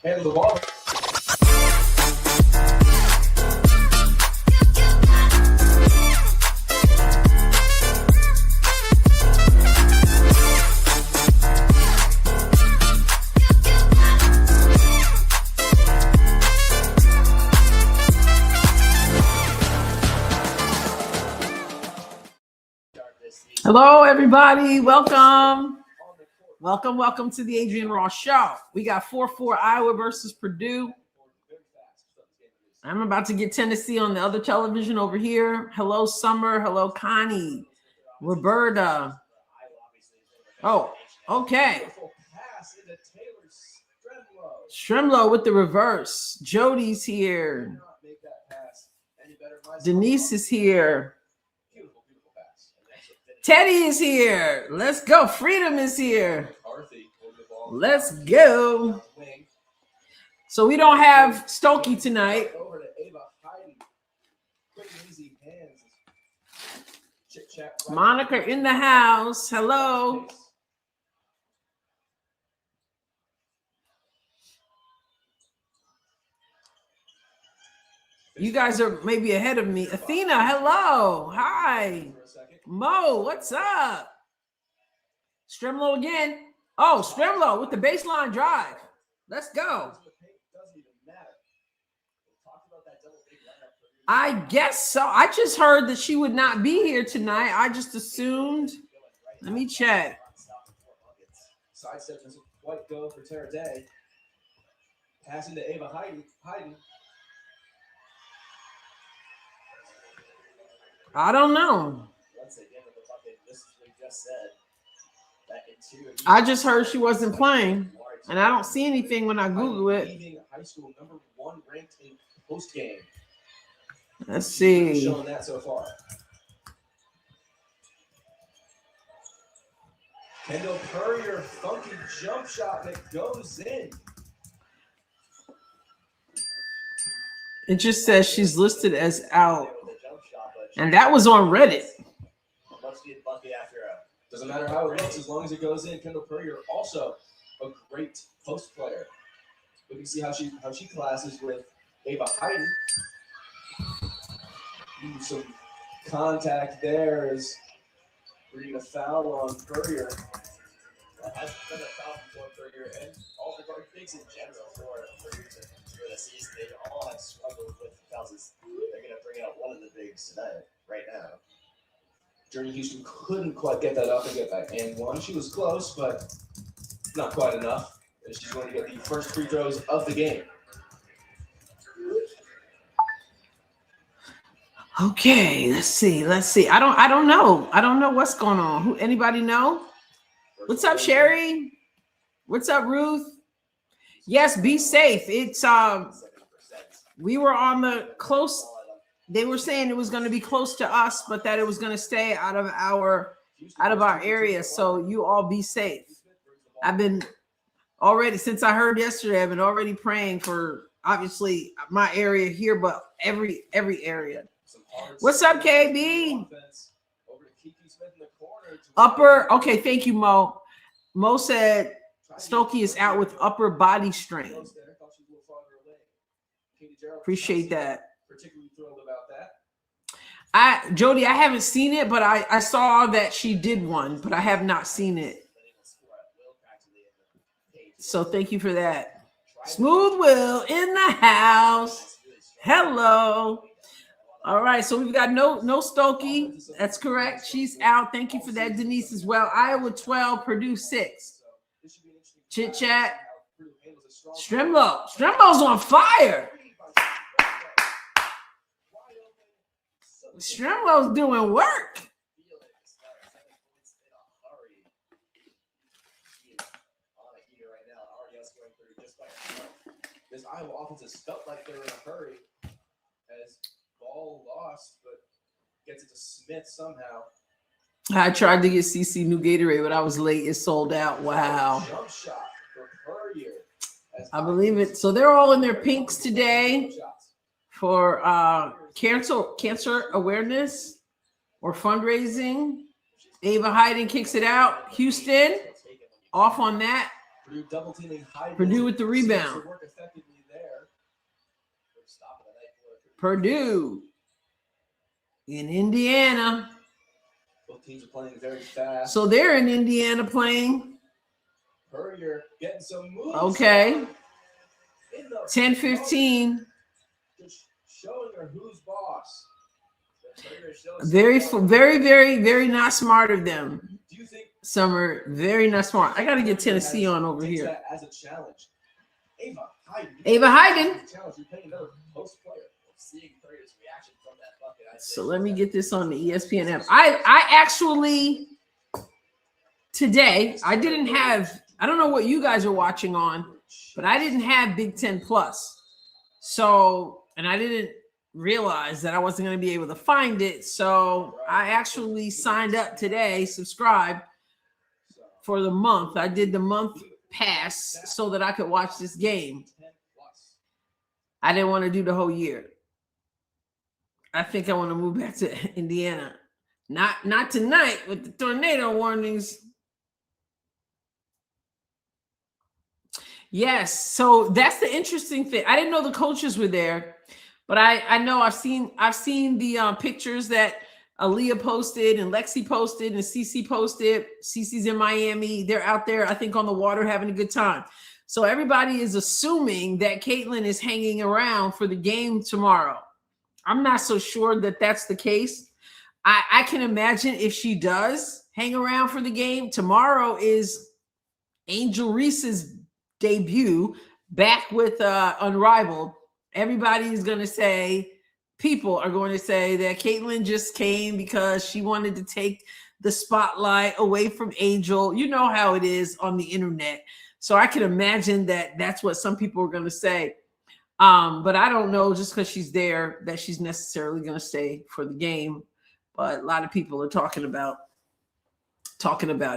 handle the ball. Hello, everybody. Welcome to the Adrienne Ross Show. We got 4-4 Iowa versus Purdue. I'm about to get Tennessee on the other television over here. Hello, Summer. Hello, Connie. Roberta. Oh, okay. Strimlow with the reverse. Jody's here. Denise is here. Teddy is here. Let's go. Freedom is here. Let's go. So we don't have Stokey tonight. Monica in the house. Hello. You guys are maybe ahead of me. Athena, hello. Hi. Mo, what's up? Strimlow again. Oh, Strimlow with the baseline drive. Let's go. I guess so. I just heard that she would not be here tonight. I just assumed. Let me check. Sidestep doesn't quite go for Tara Day. Passing to Ava Hayden. I don't know. I just heard she wasn't playing, and I don't see anything when I Google it. High school number 1 ranked in post game. Let's see. Showing that so far. Kendall Courier, funky jump shot that goes in. It just says she's listed as out, and that was on Reddit. Doesn't matter how it looks as long as it goes in. Kendall Courier also a great post player. We can see how she classes with Ava Hayden. Some contact there as we're getting a foul on Courier. That has been a foul for Purdue and all the guard bigs in general for Purdue for the season. They all have struggled with fouls. They're going to bring out one of the bigs tonight, right now. Journey Houston couldn't quite get that up and get that and one. She was close, but not quite enough. She's going to get the first free throws of the game. Okay, let's see. I don't know what's going on. Anybody know? What's up, Sherry? What's up, Ruth? Yes, be safe. It's we were on the close. They were saying it was going to be close to us, but that it was going to stay out of our area. So you all be safe. I've been already, since I heard yesterday, I've been already praying for obviously my area here, but every area. What's up, KB? Upper. Okay, thank you, Mo. Mo said Stokey is out with upper body strain. Appreciate that. Particularly thrilled about that. Jody, I haven't seen it, but I saw that she did one, but I have not seen it. So thank you for that. Smooth Will in the house. Hello. All right, so we've got no Stokey. That's correct. She's out. Thank you for that, Denise, as well. Iowa 12, Purdue 6. Chit chat. Strimlow's on fire. Strimlow's doing work. This Iowa offense has felt like they're in a hurry as ball lost, but gets it to Smith somehow. I tried to get CC new Gatorade, but I was late. It sold out. Wow. Jump shot for Courier. I believe it. So they're all in their pinks today for cancer awareness or fundraising. Ava Hayden kicks it out. Houston off on that. Purdue double teaming Hayden. Purdue with the rebound. Purdue in Indiana. Both teams are playing very fast. So they're in Indiana playing. Purdue getting some moves. Okay. 10-15. Just showing her who's boss. Very, very, very, very not smart of them. Do you think Summer, very not smart. I got to get Tennessee on over takes here. that as a challenge? Ava Hyden. Challenge. You're playing another post player. Seeing Purdue's reaction from that bucket, I'd say So let me get this on the ESPN app. I actually today I didn't have. I don't know what you guys are watching on, but I didn't have Big Ten Plus. So, and I didn't realize that I wasn't going to be able to find it. So I actually signed up today, subscribed for the month. I did the month pass so that I could watch this game. I didn't want to do the whole year. I think I want to move back to Indiana. Not tonight with the tornado warnings. Yes, so that's the interesting thing. I didn't know the coaches were there, but I know I've seen the pictures that Aaliyah posted and Lexi posted and Cece posted. Cece's in Miami. They're out there, I think, on the water having a good time. So everybody is assuming that Caitlin is hanging around for the game tomorrow. I'm not so sure that that's the case. I can imagine if she does hang around for the game. Tomorrow is Angel Reese's debut back with Unrivaled. Everybody is going to say, people are going to say that Caitlin just came because she wanted to take the spotlight away from Angel. You know how it is on the internet. So I can imagine that that's what some people are going to say. But I don't know just because she's there that she's necessarily going to stay for the game. But a lot of people are talking about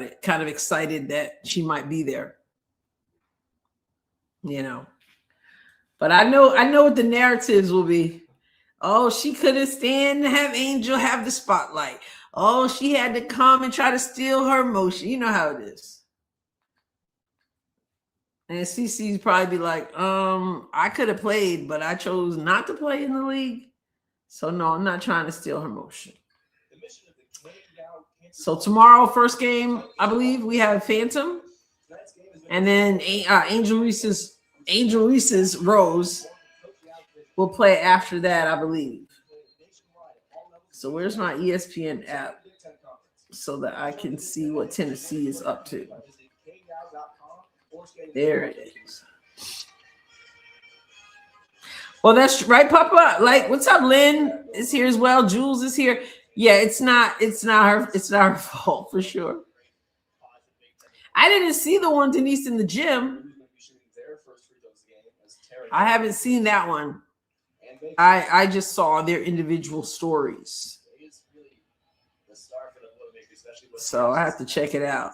it, kind of excited that she might be there. You know, but I know what the narratives will be. Oh, she couldn't stand to have Angel have the spotlight. Oh, she had to come and try to steal her motion. You know how it is. And CC's probably be like, I could have played, but I chose not to play in the league. So no, I'm not trying to steal her motion. So tomorrow, first game, I believe we have Phantom. And then Angel Reese's Rose will play after that, I believe. So where's my ESPN app so that I can see what Tennessee is up to? There it is. Well, that's right, Papa. Like, what's up? Lynn is here as well. Jules is here. Yeah, it's not her fault for sure. I didn't see the one, Denise, in the gym. I haven't seen that one. I just saw their individual stories. So I have to check it out.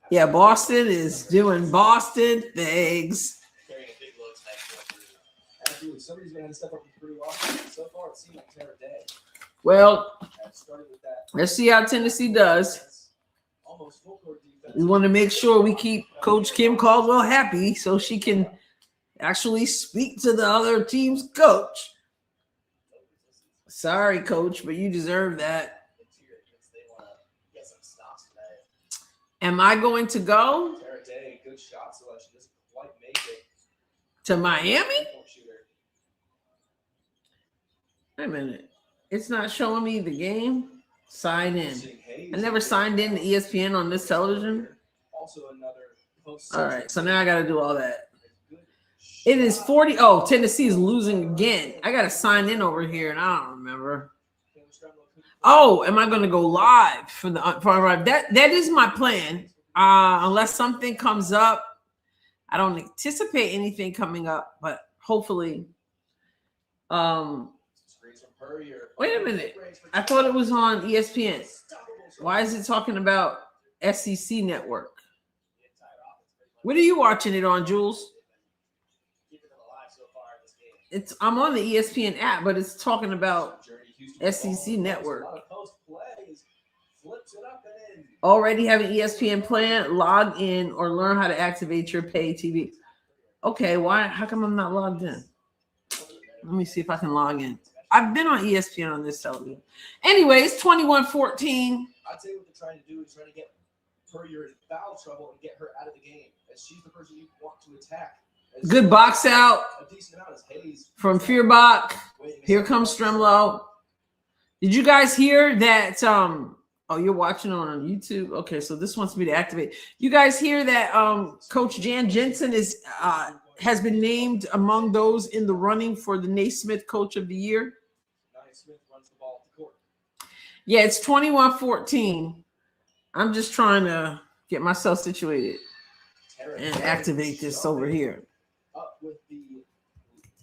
Yeah, Boston is doing Boston things. Well, let's see how Tennessee does. We want to make sure we keep Coach Kim Caldwell happy so she can actually speak to the other team's coach. Sorry, Coach, but you deserve that. Am I going to go to Miami? Wait a minute. It's not showing me the game. Sign in. I never signed in to ESPN on this television. All right, so now I got to do all that. It is 40. Oh, Tennessee is losing again. I got to sign in over here, and I don't remember. Oh, am I going to go live for that is my plan. Unless something comes up, I don't anticipate anything coming up, but hopefully. Wait a minute. I thought it was on ESPN. Why is it talking about SEC Network? What are you watching it on, Jules? I'm on the ESPN app, but it's talking about SEC Network. Already have an ESPN plan, log in, or learn how to activate your pay TV. Okay, why? How come I'm not logged in? Let me see if I can log in. I've been on ESPN on this television. Anyways, 21-14. I'd say what they're trying to do is trying to get Purdue in foul trouble and get her out of the game, as she's the person you want to attack. Good box out A decent amount is Hayes from Feuerbach. Here comes Stremlow. Did you guys hear that? Oh, you're watching on YouTube. Okay, so this wants me to activate. You guys hear that? Coach Jan Jensen has been named among those in the running for the Naismith Coach of the Year. Smith runs the ball up the court. Yeah, it's 21-14. I'm just trying to get myself situated and activate this over here. Up with the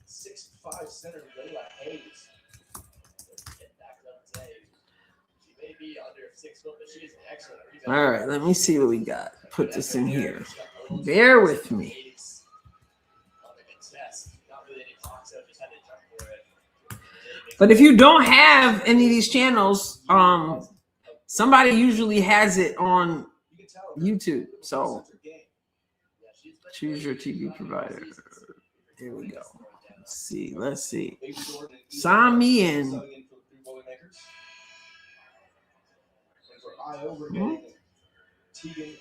6'5" center, Layla Hayes. She may be under 6 foot, but she's excellent. All right, let me see what we got. Put this in here. Bear with me. But if you don't have any of these channels, somebody usually has it on YouTube. So choose your TV provider. Here we go. Let's see. Sign me in. Tegan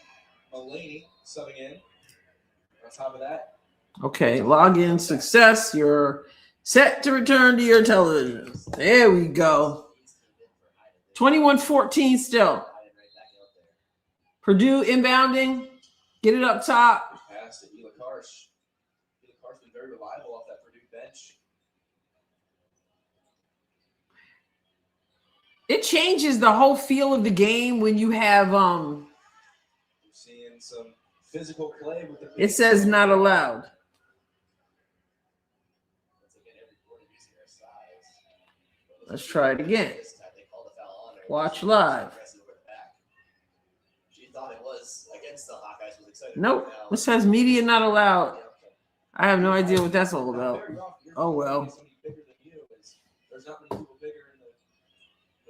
Mulaney subbing in. On top of that. Okay, login success. You're set to return to your television. There we go. 21-14 still. Purdue inbounding. Get it up top. Pass to Ela Karsh. Ela Karsh been very reliable off that Purdue bench. It changes the whole feel of the game when you have You're seeing some physical play with the. It says not allowed. Let's try it again. Watch live. She thought it was against the Hawkeyes. Was excited. Nope. It says media not allowed. I have no idea what that's all about. Oh well.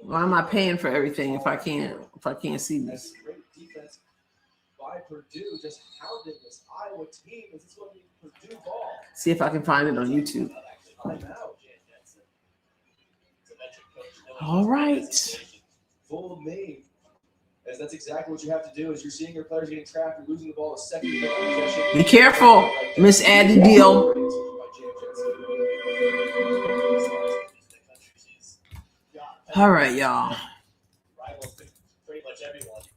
Why am I paying for everything if I can't see this? Great defense by Purdue, just hounding this Iowa team. Is this going to be Purdue ball? See if I can find it on YouTube. All right. Full name. As that's exactly what you have to do. As you're seeing your players getting trapped, you're losing the ball a second possession. Be careful, Miss Addy Deal. All right, y'all.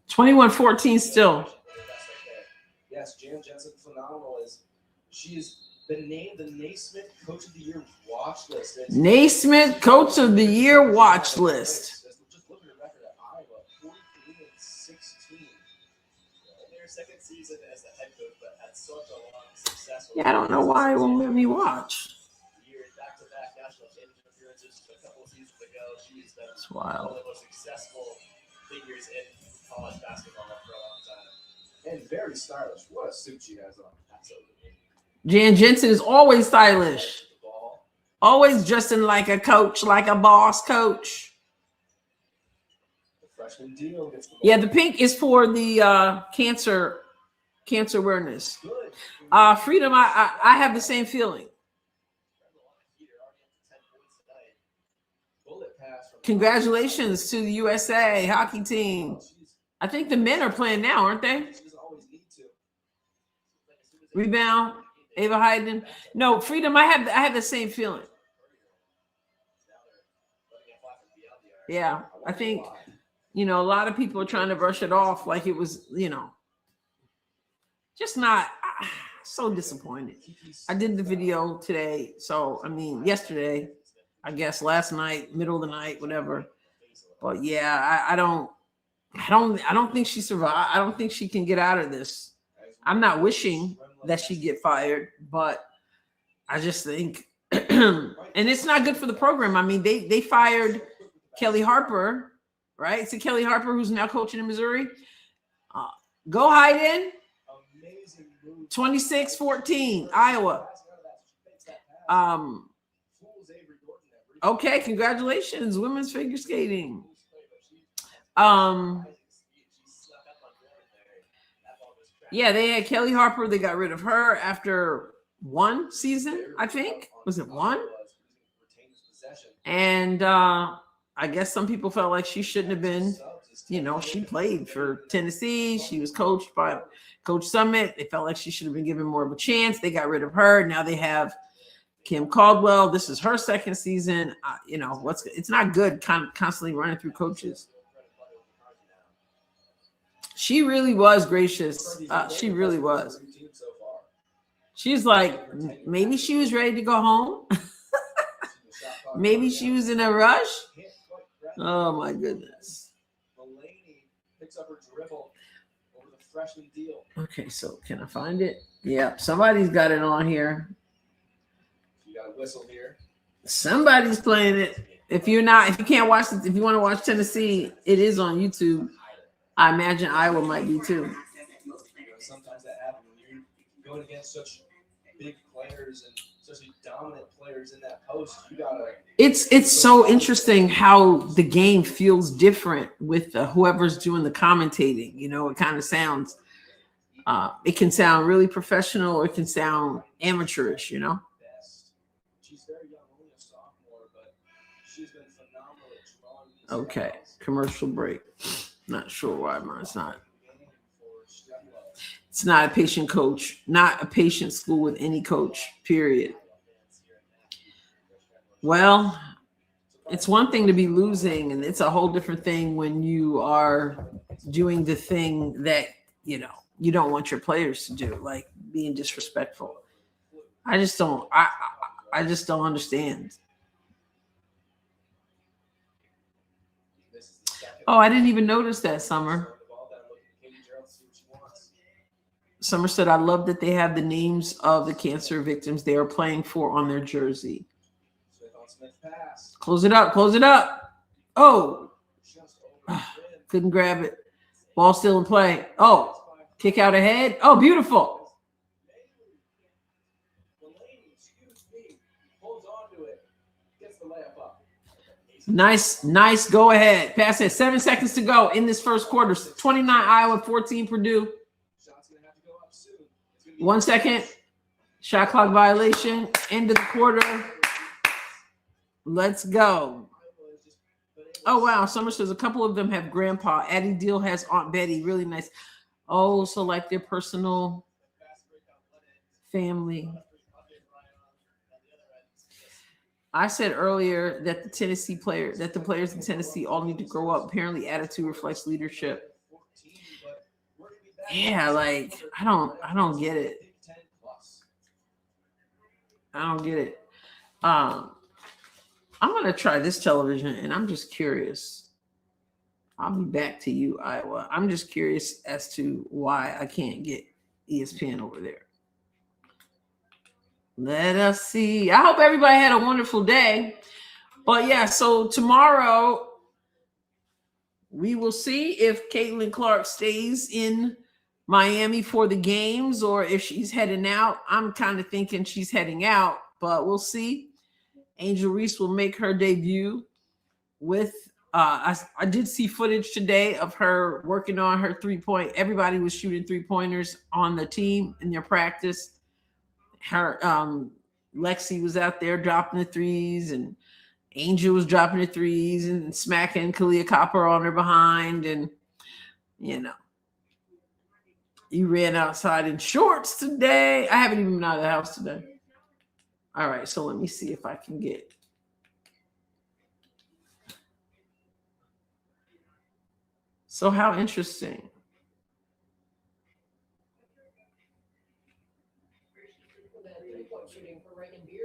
21-14 still. Yes, Jan Jensen, phenomenal. As she has been named the Naismith Coach of the Year watch list. Naismith Coach of the Year watch list. Just look at her record at Iowa, 43-16. In their second season as the head coach, but had such a long success. Yeah, I don't know why it won't let me watch. Back-to-back national championship appearances a couple of seasons ago. She's been It's wild. one of the most successful figures in college basketball for a long time. And very stylish. What a suit she has on. Absolutely. Jan Jensen is always stylish. Always dressing like a coach, like a boss coach. The freshman deal gets the ball. Yeah, the pink is for the cancer awareness. Good. Freedom, I have the same feeling. Bullet pass from Congratulations to the USA hockey team. I think the men are playing now, aren't they? She doesn't always need to. Rebound, Ava Hayden. No, Freedom, I have the same feeling. Yeah, I think, a lot of people are trying to brush it off like it was, just not so disappointed. I did the video today. So, yesterday, I guess last night, middle of the night, whatever. But yeah, I don't think she survived. I don't think she can get out of this. I'm not wishing that she get fired, but I just think, and it's not good for the program. They fired Kelly Harper, right? It's Kelly Harper who's now coaching in Missouri. Go Hayden. 26-14, Iowa. Okay, congratulations, women's figure skating. Yeah, they had Kelly Harper. They got rid of her after one season, I think. Was it one? And I guess some people felt like she shouldn't have been, she played for Tennessee. She was coached by Coach Summit. They felt like she should have been given more of a chance. They got rid of her. Now they have Kim Caldwell. This is her second season. It's not good constantly running through coaches. She really was gracious. She really was. She's like, maybe she was ready to go home. Maybe she was in a rush. Oh my goodness. Okay, so can I find it? Yeah, somebody's got it on here. You got a whistle here. Somebody's playing it. If you can't watch it, if you want to watch Tennessee, it is on YouTube. I imagine Iowa might be too. Sometimes that happens when you're going against such big players and such dominant players in that post. You gotta. It's so interesting how the game feels different with whoever's doing the commentating. It kind of sounds. It can sound really professional, or it can sound amateurish. She's very young, only a sophomore, but she's been phenomenal at drawing. Okay, commercial break. Not sure why mine's not. It's not a patient coach, not a patient school with any coach, period. Well, it's one thing to be losing, and it's a whole different thing when you are doing the thing that, you don't want your players to do, like being disrespectful. I just don't understand. Oh, I didn't even notice that, Summer. Summer said, I love that they have the names of the cancer victims they are playing for on their jersey. Close it up. Oh, couldn't grab it. Ball still in play. Oh, kick out ahead. Oh, beautiful. Nice go ahead. Pass it. 7 seconds to go in this first quarter. 29 Iowa, 14 Purdue. 1 second. Shot clock violation. End of the quarter. Let's go. Oh, wow. Summer says a couple of them have grandpa. Addie Deal has Aunt Betty. Really nice. Oh, so like their personal family. I said earlier that the players in Tennessee all need to grow up. Apparently, attitude reflects leadership. Yeah, like I don't get it. I'm gonna try this television, and I'm just curious. I'll be back to you, Iowa. I'm just curious as to why I can't get ESPN over there. Let us see. I hope everybody had a wonderful day. But yeah, so tomorrow we will see if Caitlin Clark stays in Miami for the games or if she's heading out. I'm kind of thinking she's heading out, but we'll see. Angel Reese will make her debut with I did see footage today of her working on her 3-point. Everybody was shooting 3-pointers on the team in their practice. Her Lexi was out there dropping the threes, and Angel was dropping the threes and smacking Kalia Copper on her behind. And you ran outside in shorts today. I haven't even been out of the house today. All right, so let me see if I can get. So how interesting.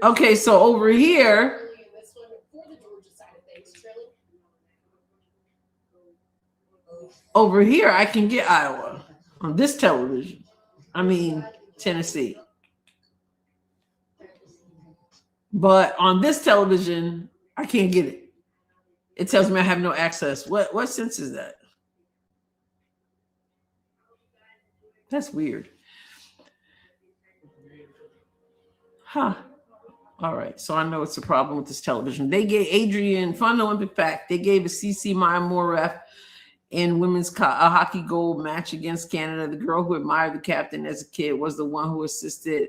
Okay, so over here, I can get Iowa on this television. I mean, Tennessee. But on this television, I can't get it. It tells me I have no access. What sense is that? That's weird. Huh. All right. So I know it's a problem with this television. They gave Adrienne, fun Olympic fact, they gave a CC Maya Moore ref in women's hockey gold match against Canada. The girl who admired the captain as a kid was the one who assisted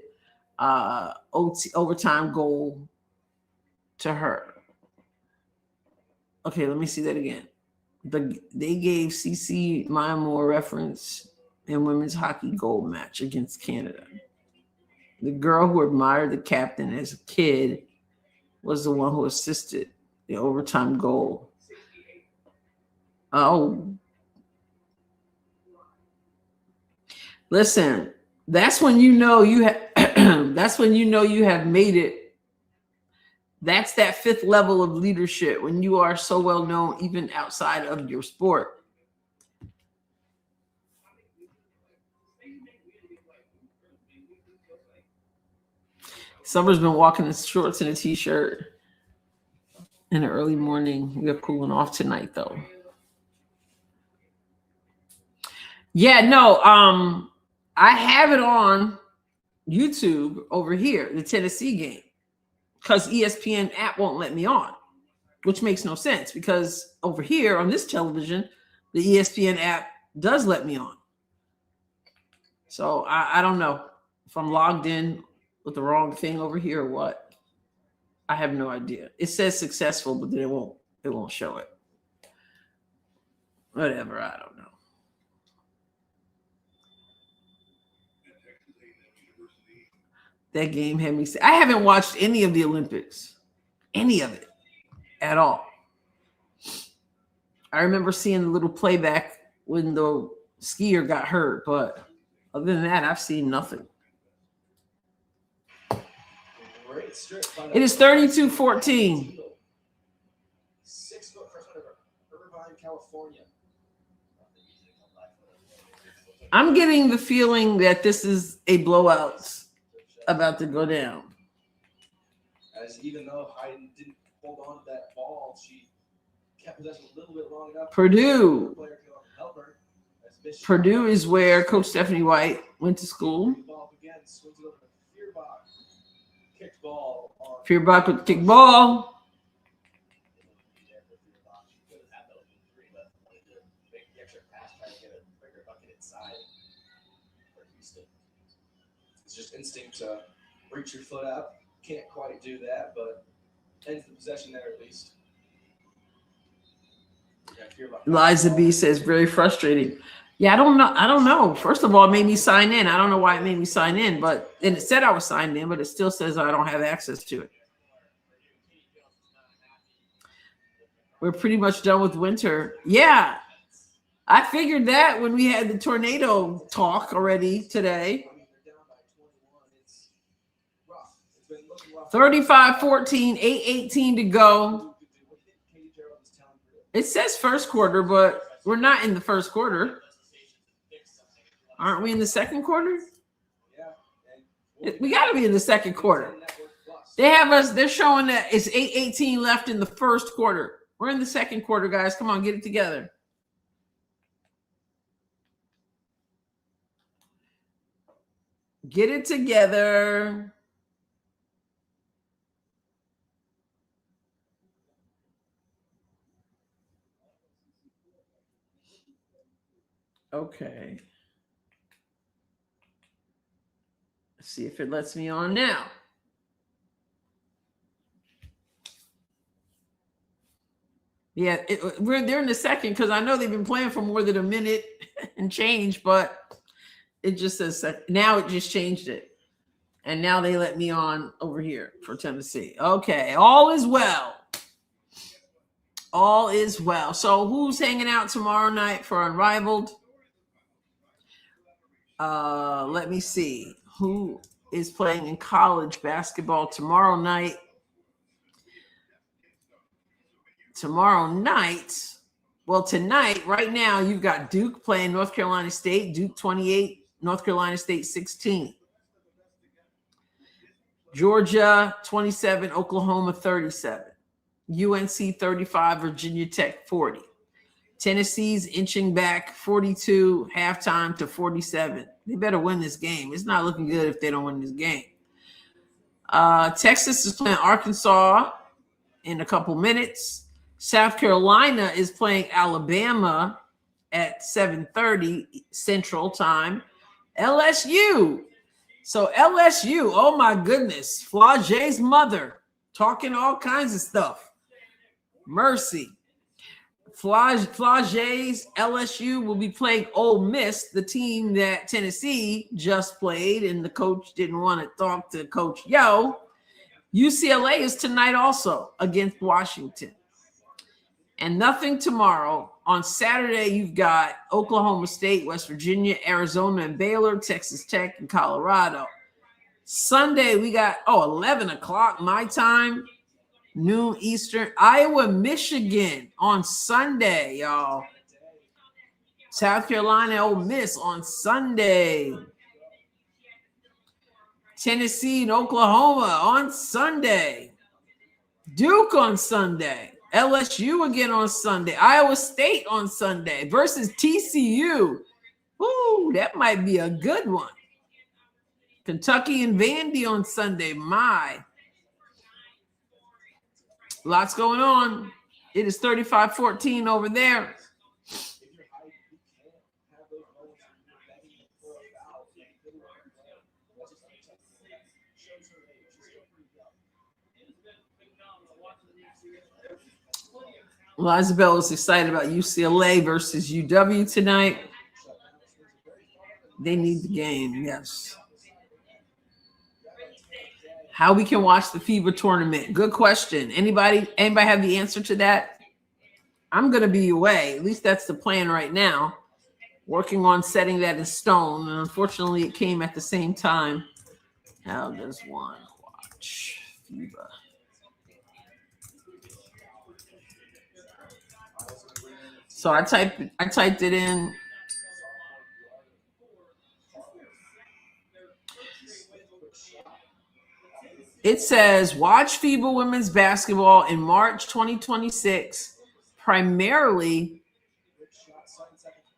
overtime goal to her. Okay, let me see that again. They gave CC Myanmar reference in women's hockey gold match against Canada. The girl who admired the captain as a kid was the one who assisted the overtime goal. Oh, listen, that's when you know you have. That's when you know you have made it. That's that fifth level of leadership when you are so well known, even outside of your sport. Summer's been walking in shorts and a t-shirt in the early morning. We're cooling off tonight, though. Yeah, no, I have it on YouTube over here, the Tennessee game, because ESPN app won't let me on, which makes no sense because over here on this television, the ESPN app does let me on. So I don't know if I'm logged in with the wrong thing over here or what. I have no idea. It says successful, but then it won't show it. Whatever, I don't know. That game had me. I haven't watched any of the Olympics, any of it at all. I remember seeing the little playback when the skier got hurt, but other than that, I've seen nothing. It is 32-14. 6 foot first one ever. Irvine, California. I'm getting the feeling that this is a blowout about to go down. As even though Hayden didn't hold on to that ball, she kept possession a little bit long enough. Purdue is where Coach Stephanie White went to school. Feuerbach with the kick ball. It's just instinct to reach your foot out. Can't quite do that, but ends the possession there at least. Liza B says very frustrating. Yeah, I don't know. First of all, it made me sign in. I don't know why it made me sign in, but and it said I was signed in, but it still says I don't have access to it. We're pretty much done with winter. Yeah, I figured that when we had the tornado talk already today. 35-14, 8:18 to go. It says first quarter, but we're not in the first quarter. Aren't we in the second quarter? We got to be in the second quarter. They have us. They're showing that it's 8:18 left in the first quarter. We're in the second quarter, guys. Come on, get it together. Get it together. Okay. Let's see if it lets me on now. Yeah, they're in the second because I know they've been playing for more than a minute and change, but it just says now it just changed it. And now they let me on over here for Tennessee. Okay, all is well. All is well. So who's hanging out tomorrow night for Unrivaled? Let me see. Who is playing in college basketball tomorrow night? Tomorrow night, well, tonight, right now, you've got Duke playing North Carolina State. Duke 28, North Carolina State 16. Georgia 27, Oklahoma 37. UNC 35, Virginia Tech 40. Tennessee's inching back 42 halftime to 47. They better win this game. It's not looking good if they don't win this game. Texas is playing Arkansas in a couple minutes. South Carolina is playing Alabama at 7:30 Central Time. LSU. So LSU, oh my goodness. Flau'jae's mother talking all kinds of stuff. Mercy. Flau'jae's LSU will be playing Ole Miss, the team that Tennessee just played, and the coach didn't want to talk to Coach Yo. UCLA is tonight also against Washington. And nothing tomorrow. On Saturday, you've got Oklahoma State, West Virginia, Arizona, and Baylor, Texas Tech, and Colorado. Sunday, we got, 11 o'clock my time. Noon Eastern, Iowa, Michigan on Sunday, y'all. South Carolina, Ole Miss on Sunday. Tennessee and Oklahoma on Sunday. Duke on Sunday. LSU again on Sunday. Iowa State on Sunday versus TCU. Ooh, that might be a good one. Kentucky and Vandy on Sunday. My. Lots going on. It is 35-14 over there. Well, Isabel is excited about UCLA versus UW tonight. They need the game, yes. How we can watch the FIBA tournament? Good question. Anybody have the answer to that? I'm going to be away. At least that's the plan right now. Working on setting that in stone. And unfortunately, it came at the same time. How does one watch FIBA? So I typed it in. It says, watch FIBA women's basketball in March 2026, primarily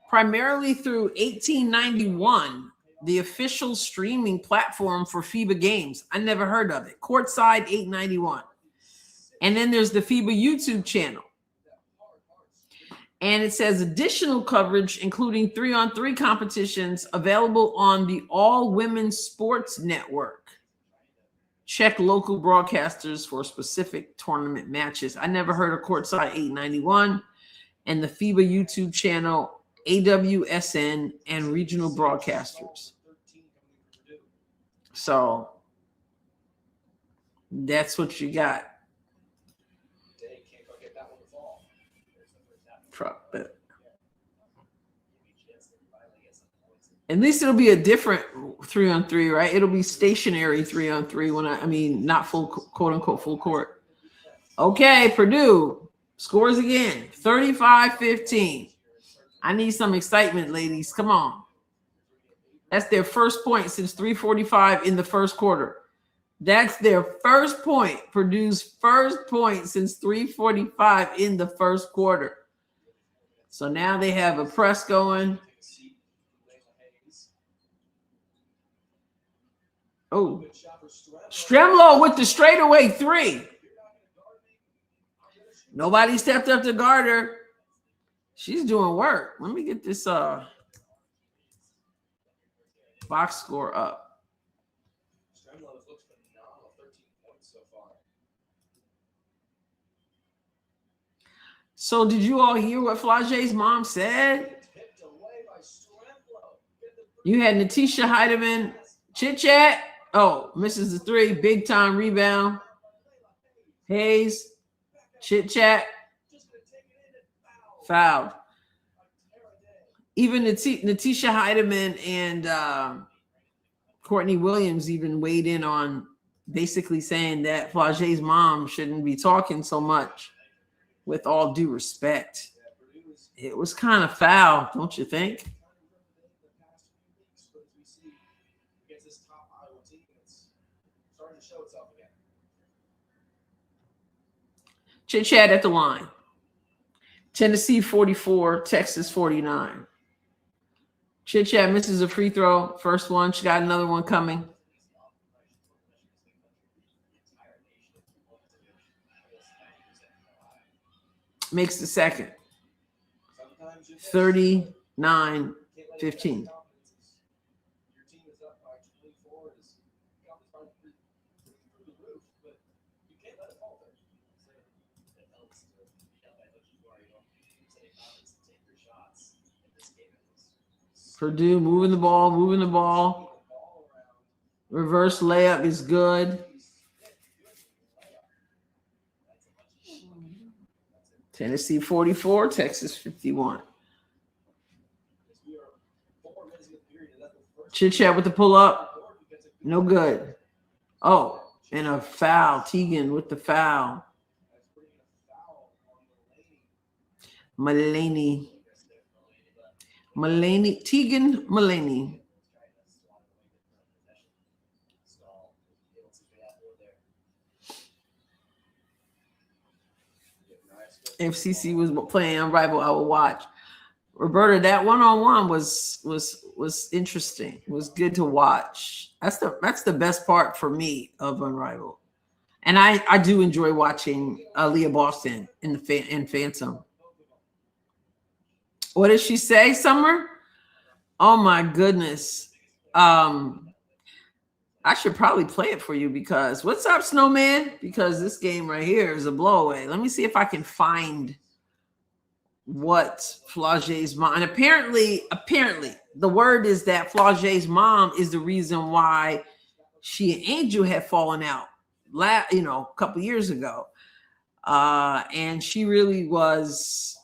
through 1891, the official streaming platform for FIBA games. I never heard of it. Courtside 891. And then there's the FIBA YouTube channel. And it says additional coverage, including 3-on-3 competitions, available on the All Women's Sports Network. Check local broadcasters for specific tournament matches. I never heard of Courtside 891 and the FIBA YouTube channel, AWSN, and regional broadcasters. So that's what you got. At least it'll be a different 3-on-3, right? It'll be stationary 3-on-3 not full, quote unquote, full court. Okay, Purdue scores again, 35-15. I need some excitement, ladies. Come on. That's their first point since 3:45 in the first quarter. That's their first point. Purdue's first point since 3:45 in the first quarter. So now they have a press going. Oh, Stremlo with the straightaway 3. Nobody stepped up to guard her. She's doing work. Let me get this box score up. So did you all hear what Flau'jae's mom said? You had Natisha Heidemann chit chat. Oh, misses the 3, big time rebound. Hayes, chit chat, fouled. Even Natisha Heidemann and Courtney Williams even weighed in on basically saying that Flau'jae's mom shouldn't be talking so much, with all due respect. It was kind of foul, don't you think? Chit chat at the line. Tennessee 44, Texas 49. Chit chat misses a free throw. First one. She got another one coming. Makes the second. 39-15. Purdue moving the ball. Reverse layup is good. Tennessee 44, Texas 51. Chit chat with the pull up. No good. Oh, and a foul. Tegan with the foul. Tegan Mulaney. If CC was playing Unrivaled, I would watch. Roberta, that one-on-one was interesting. It was good to watch. That's the best part for me of Unrivaled. And I do enjoy watching Leah Boston in Phantom. What did she say, Summer? Oh my goodness. I should probably play it for you because what's up, Snowman? Because this game right here is a blowaway. Let me see if I can find what Flau'jae's mom. And apparently, the word is that Flau'jae's mom is the reason why she and Angel had fallen out, a couple years ago. And she really was.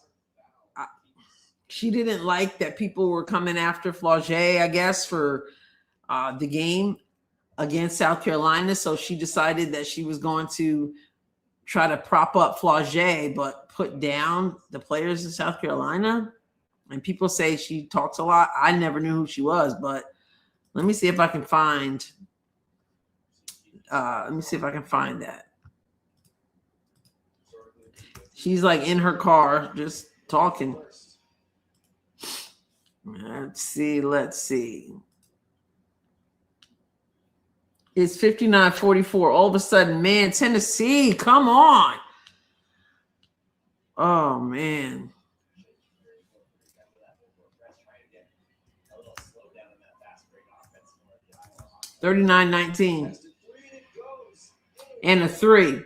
She didn't like that people were coming after Flau'jae, I guess, for the game against South Carolina. So she decided that she was going to try to prop up Flau'jae, but put down the players in South Carolina. And people say she talks a lot. I never knew who she was, but let me see if I can find. That. She's like in her car, just talking. Let's see. It's 59-44. All of a sudden, man, Tennessee, come on. Oh, man. $39-19. And a 3.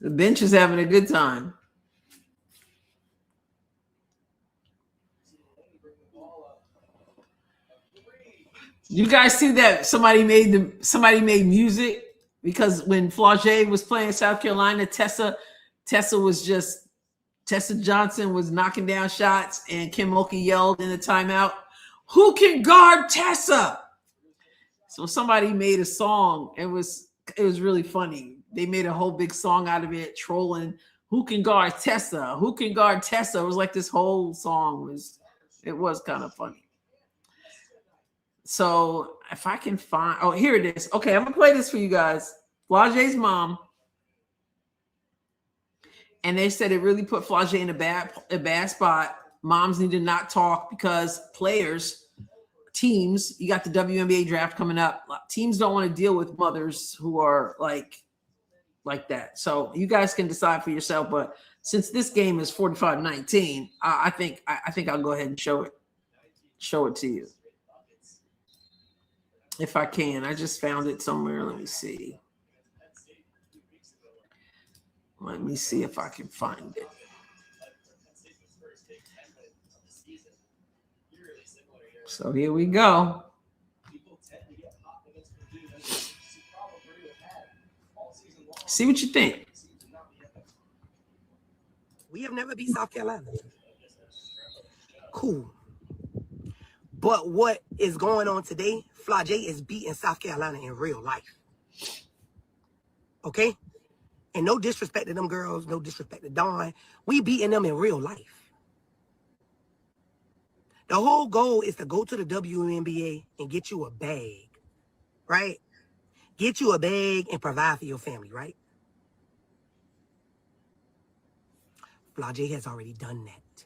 The bench is having a good time. You guys see that somebody made music because when Flau'jae was playing South Carolina, Tessa Johnson was knocking down shots and Kim Mulkey yelled in the timeout, "Who can guard Tessa?" So somebody made a song. It was really funny. They made a whole big song out of it, trolling, "Who can guard Tessa? Who can guard Tessa?" It was like this whole song was kind of funny. So if I can find, here it is. Okay, I'm gonna play this for you guys. Flau'jae's mom, and they said it really put Flau'jae in a bad spot. Moms need to not talk because teams, you got the WNBA draft coming up. Teams don't want to deal with mothers who are like that. So you guys can decide for yourself. But since this game is 45-19, I think I'll go ahead and show it to you. If I can. I just found it somewhere. Let me see. Let me see if I can find it. So here we go. See what you think. We have never beat South Carolina. Cool. But what is going on today, Flau'jae is beating South Carolina in real life. Okay? And no disrespect to them girls, no disrespect to Dawn. We beating them in real life. The whole goal is to go to the WNBA and get you a bag, right? Get you a bag and provide for your family, right? Flau'jae has already done that.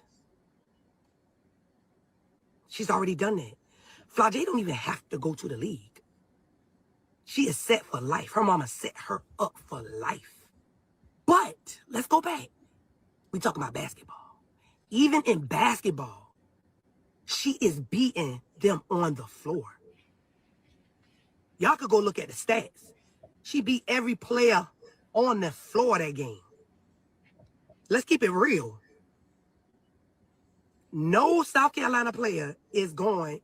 She's already done that. Flau'jae don't even have to go to the league. She is set for life. Her mama set her up for life. But let's go back. We talking about basketball. Even in basketball, she is beating them on the floor. Y'all could go look at the stats. She beat every player on the floor that game. let's keep it real. No South Carolina player is going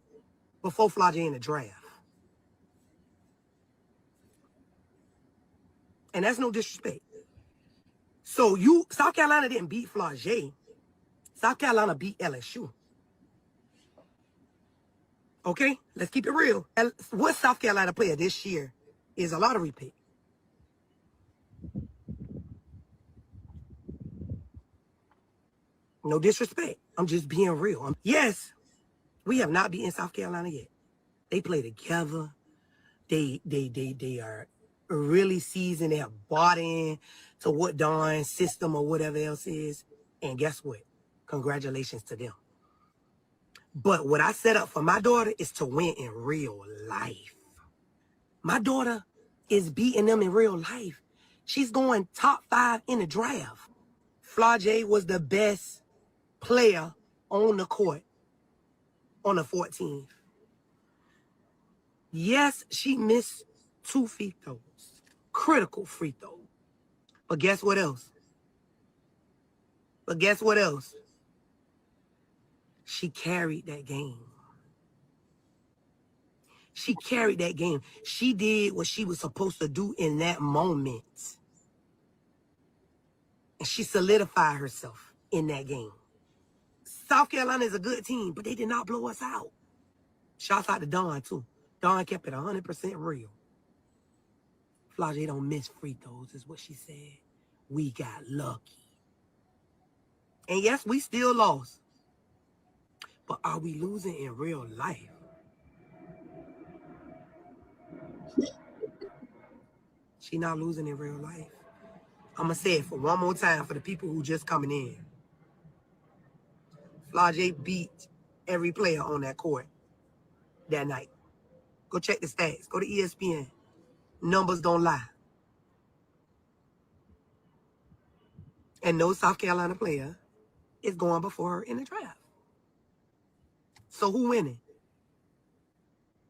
before Flau'jae in the draft. And that's no disrespect. So South Carolina didn't beat Flau'jae. South Carolina beat LSU. Okay, let's keep it real. What South Carolina player this year is a lottery pick? No disrespect. I'm just being real. Yes, we have not beaten South Carolina yet. They play together. They are really seasoned. They have bought in to what Dawn's system or whatever else is. And guess what? Congratulations to them. But what I set up for my daughter is to win in real life. My daughter is beating them in real life. She's going top 5 in the draft. Flau'jae was the best player on the court on the 14th. Yes, she missed 2 free throws. Critical free throws. But guess what else? She carried that game. She carried that game. She did what she was supposed to do in that moment. And she solidified herself in that game. South Carolina is a good team, but they did not blow us out. Shouts out to Dawn, too. Dawn kept it 100% real. Flau'jae don't miss free throws, is what she said. We got lucky. And yes, we still lost. But are we losing in real life? She not losing in real life. I'm going to say it for one more time for the people who just coming in. Flau'jae beat every player on that court that night. Go check the stats. Go to ESPN. Numbers don't lie. And no South Carolina player is going before her in the draft. So who winning?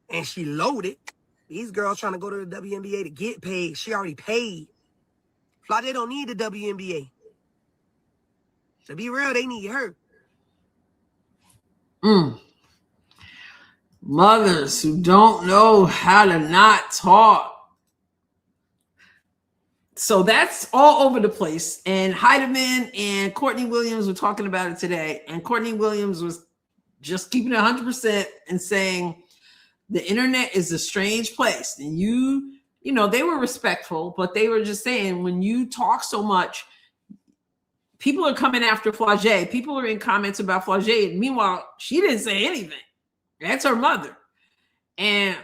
And she loaded. These girls trying to go to the WNBA to get paid. She already paid. Flau'jae don't need the WNBA. To be real, they need her. Mothers who don't know how to not talk. So that's all over the place. And Heidemann and Courtney Williams were talking about it today. And Courtney Williams was just keeping it 100% and saying the internet is a strange place. And you know, they were respectful, but they were just saying when you talk so much, people are coming after Flau'jae. People are in comments about Flau'jae. Meanwhile, she didn't say anything. That's her mother. And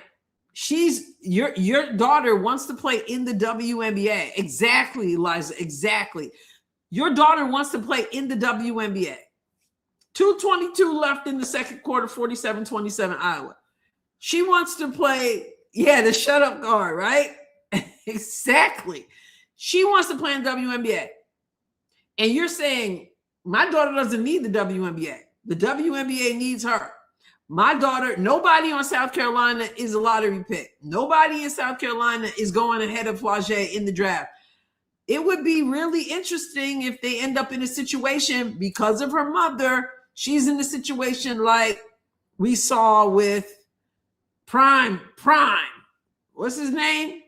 your daughter wants to play in the WNBA. Exactly, Liza, exactly. Your daughter wants to play in the WNBA. 2:22 left in the second quarter, 47-27 Iowa. She wants to play, the shut up guard, right? Exactly. She wants to play in WNBA. And you're saying, my daughter doesn't need the WNBA. The WNBA needs her. My daughter, nobody on South Carolina is a lottery pick. Nobody in South Carolina is going ahead of Flau'jae in the draft. It would be really interesting if they end up in a situation because of her mother. She's in a situation like we saw with Prime. What's his name?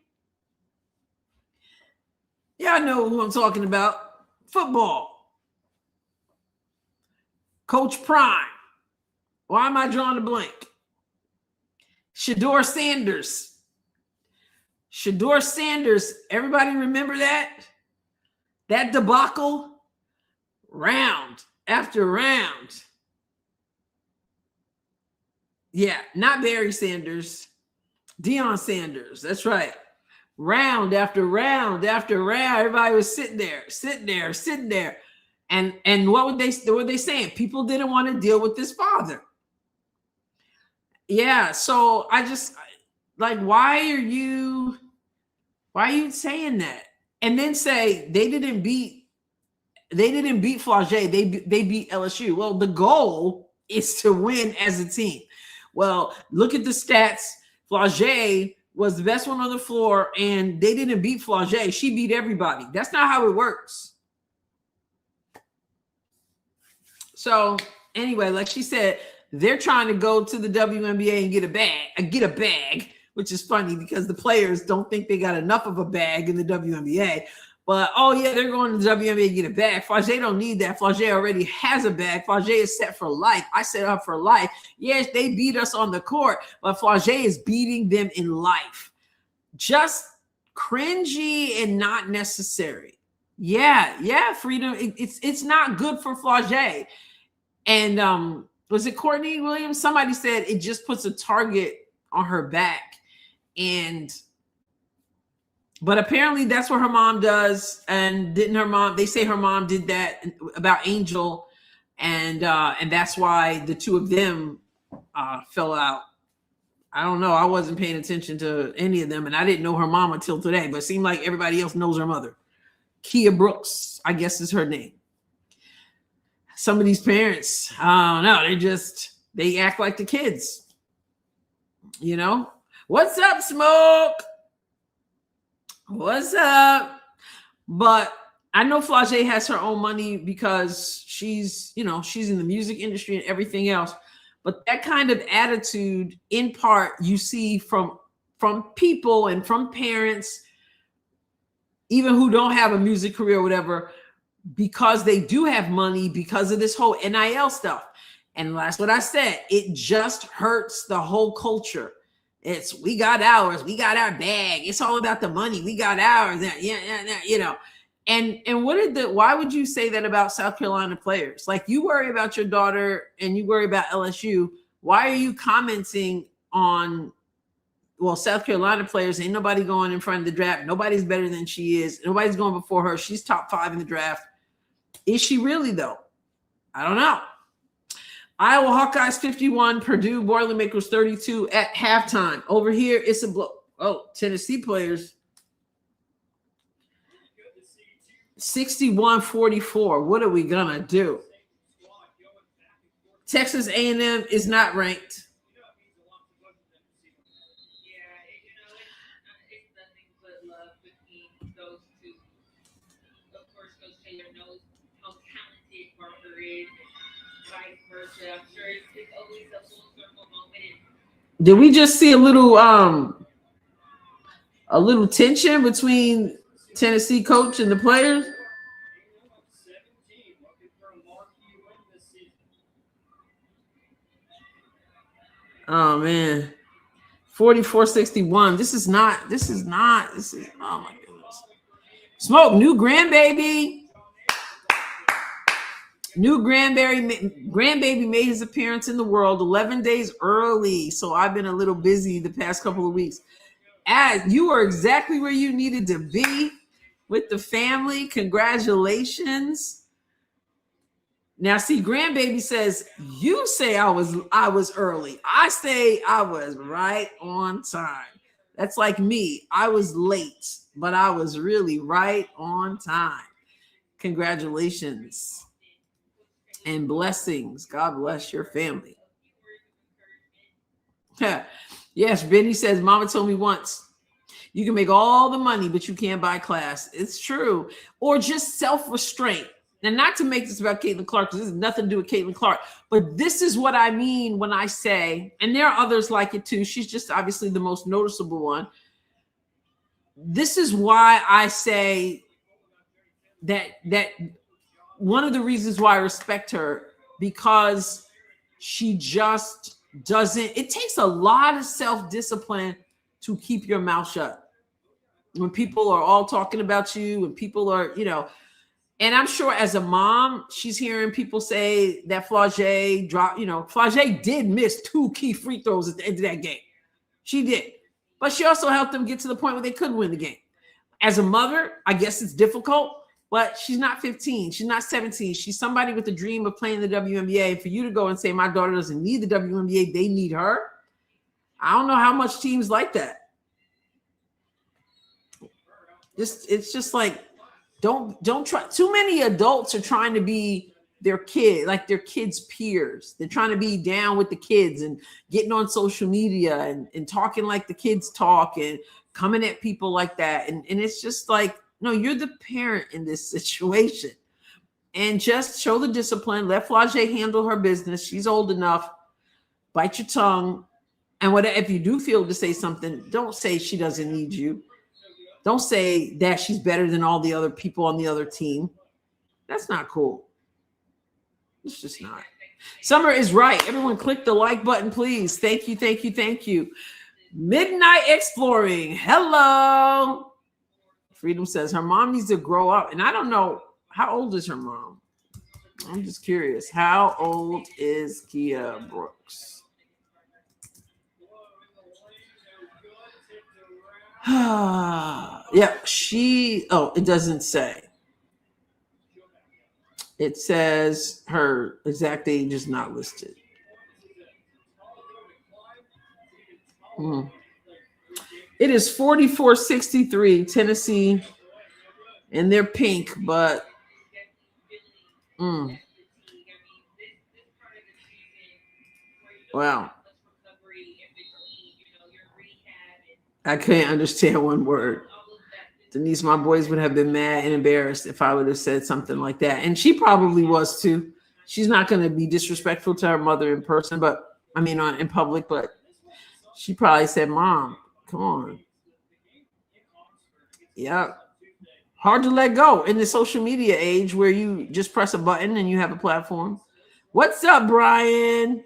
Y'all know who I'm talking about. Football. Coach Prime. Why am I drawing a blank? Shedeur Sanders. Shedeur Sanders. Everybody remember that? That debacle? Round after round. Yeah, not Barry Sanders. Deion Sanders. That's right. Round after round after round. Everybody was sitting there. And what were they saying? People didn't want to deal with this father. Yeah, so I just like, why are you saying that? And then say they didn't beat Flau'jae, they beat LSU. Well, the goal is to win as a team. Well, look at the stats. Flau'jae was the best one on the floor, and they didn't beat Flau'jae. She beat everybody. That's not how it works. So anyway, like she said, they're trying to go to the WNBA and get a bag, which is funny because the players don't think they got enough of a bag in the WNBA. But, oh, yeah, they're going to the WNBA to get a bag. Flau'jae don't need that. Flau'jae already has a bag. Flau'jae is set for life. I set up for life. Yes, they beat us on the court, but Flau'jae is beating them in life. Just cringy and not necessary. Yeah, Freedom. It's not good for Flau'jae. And was it Courtney Williams? Somebody said it just puts a target on her back. But apparently that's what her mom does. And they say her mom did that about Angel. And that's why the two of them fell out. I don't know. I wasn't paying attention to any of them. And I didn't know her mom until today. But it seemed like everybody else knows her mother. Kia Brooks, I guess is her name. Some of these parents, I don't know. They act like the kids. You know? What's up, Smoke? What's up? But I know Flau'jae has her own money because she's in the music industry and everything else. But that kind of attitude, in part, you see from people and from parents, even who don't have a music career or whatever, because they do have money because of this whole NIL stuff. And that's what I said. It just hurts the whole culture. We got ours, we got our bag. It's all about the money. We got ours. And why would you say that about South Carolina players? Like, you worry about your daughter and you worry about LSU. Why are you commenting on, South Carolina players? Ain't nobody going in front of the draft. Nobody's better than she is. Nobody's going before her. She's top 5 in the draft. Is she really though? I don't know. Iowa Hawkeyes 51, Purdue Boilermakers 32 at halftime. Over here, it's a blow. Oh, Tennessee players 61-44. What are we gonna do? Texas A&M is not ranked. Did we just see a little tension between Tennessee coach and the players? Oh man. 44-61. This is oh my goodness. Smoke, new grandbaby. New grandbaby made his appearance in the world 11 days early. So I've been a little busy the past couple of weeks. As you are exactly where you needed to be with the family. Congratulations. Now, see, grandbaby says, you say I was early. I say I was right on time. That's like me. I was late, but I was really right on time. Congratulations. And blessings. God bless your family. Yes, Benny says, Mama told me once, you can make all the money, but you can't buy class. It's true. Or just self-restraint. And not to make this about Caitlin Clark, because this has nothing to do with Caitlin Clark, but this is what I mean when I say, and there are others like it too. She's just obviously the most noticeable one. This is why I say that one of the reasons why I respect her, because she just doesn't, it takes a lot of self-discipline to keep your mouth shut. When people are all talking about you, when people are, and I'm sure as a mom, she's hearing people say that Flau'jae dropped, Flau'jae did miss 2 key free throws at the end of that game. She did. But she also helped them get to the point where they could win the game. As a mother, I guess it's difficult. But she's not 15. She's not 17. She's somebody with a dream of playing the WNBA. For you to go and say, my daughter doesn't need the WNBA, they need her. I don't know how much teams like that. It's just like, don't try. Too many adults are trying to be their kid, like their kids' peers. They're trying to be down with the kids and getting on social media and talking like the kids talk and coming at people like that. And it's just like, no, you're the parent in this situation. and just show the discipline. Let Flau'jae handle her business. She's old enough. Bite your tongue. And if you do feel to say something, don't say she doesn't need you. Don't say that she's better than all the other people on the other team. That's not cool. It's just not. Summer is right. Everyone click the like button, please. Thank you, thank you, thank you. Midnight Exploring. Hello. Freedom says her mom needs to grow up. And I don't know, how old is her mom? I'm just curious. How old is Kia Brooks? Yeah, it doesn't say. It says her exact age is not listed. It is 44-63 Tennessee, and they're pink, but wow. I can't understand one word. Denise, my boys would have been mad and embarrassed if I would have said something like that. And she probably was too. She's not going to be disrespectful to her mother in person, but I mean, in public, but she probably said, Mom, come on. Yeah. Hard to let go in the social media age where you just press a button and you have a platform. What's up, Brian?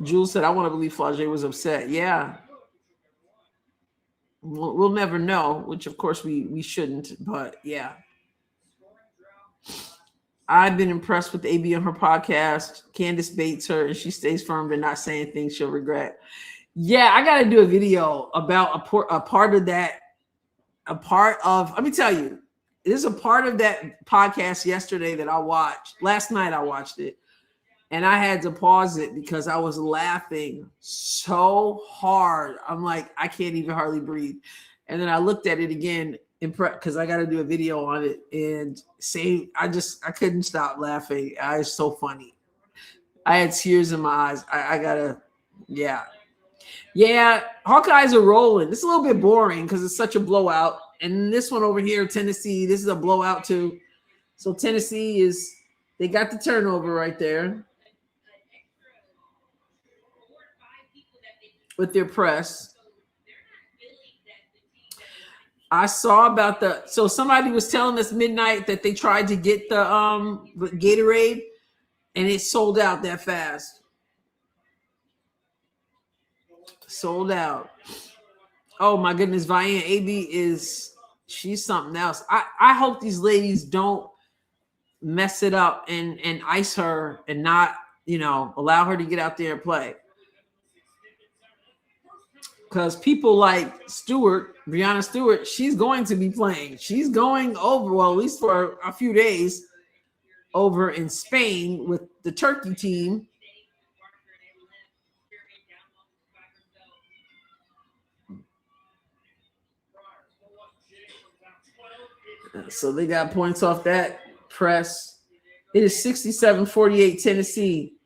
Jules said, I want to believe Flau'jae was upset. Yeah. We'll never know, which of course we shouldn't, but yeah. I've been impressed with AB on her podcast. Candace baits her and she stays firm to not saying things she'll regret. Yeah, I got to do a video about a part of, let me tell you, there's a part of that podcast yesterday that I watched. Last night I watched it. And I had to pause it because I was laughing so hard. I'm like, I can't even hardly breathe. And then I looked at it again because I got to do a video on it and I couldn't stop laughing. It's so funny. I had tears in my eyes. Yeah. Hawkeyes are rolling. It's a little bit boring because it's such a blowout. And this one over here, Tennessee, this is a blowout too. So Tennessee they got the turnover right there with their press. I saw about so somebody was telling us midnight that they tried to get the Gatorade and it sold out that fast. Sold out. Oh my goodness, Vian AB she's something else. I hope these ladies don't mess it up and ice her and not, allow her to get out there and play. Because people like Brianna Stewart, she's going to be playing. She's going over, well, at least for a few days, over in Spain with the Turkey team. So they got points off that press. It is 67-48 Tennessee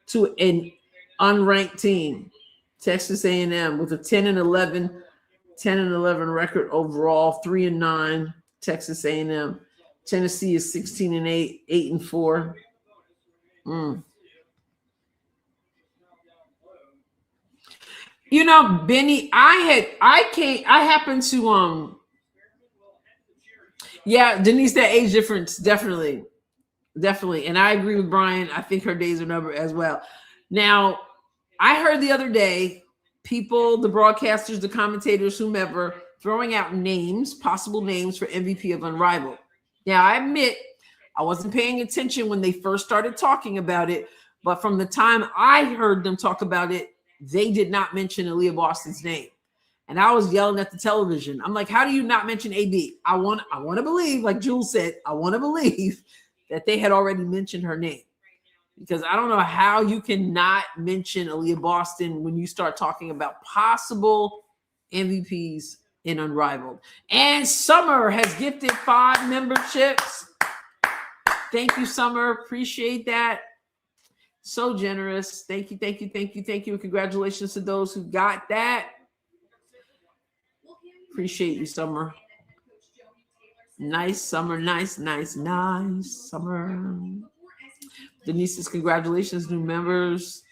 to an unranked team. Texas A&M with a 10-11 record overall, 3-9. Texas A&M. Tennessee is 16-8, 8-4. Benny, I happened to yeah, Denise, that age difference, definitely. And I agree with Brian. I think her days are numbered as well. Now, I heard the other day people, the broadcasters, the commentators, whomever, throwing out possible names for MVP of Unrivaled. Now, I admit I wasn't paying attention when they first started talking about it, but from the time I heard them talk about it, they did not mention Aaliyah Boston's name. And I was yelling at the television. I'm like, how do you not mention AB? I want to believe, like Jules said, I want to believe that they had already mentioned her name. Because I don't know how you can not mention Aaliyah Boston when you start talking about possible MVPs in Unrivaled. And Summer has gifted 5 memberships. Thank you, Summer. Appreciate that. So generous. Thank you. And congratulations to those who got that. Appreciate you, Summer. Nice summer, nice summer. Denise's congratulations, new members.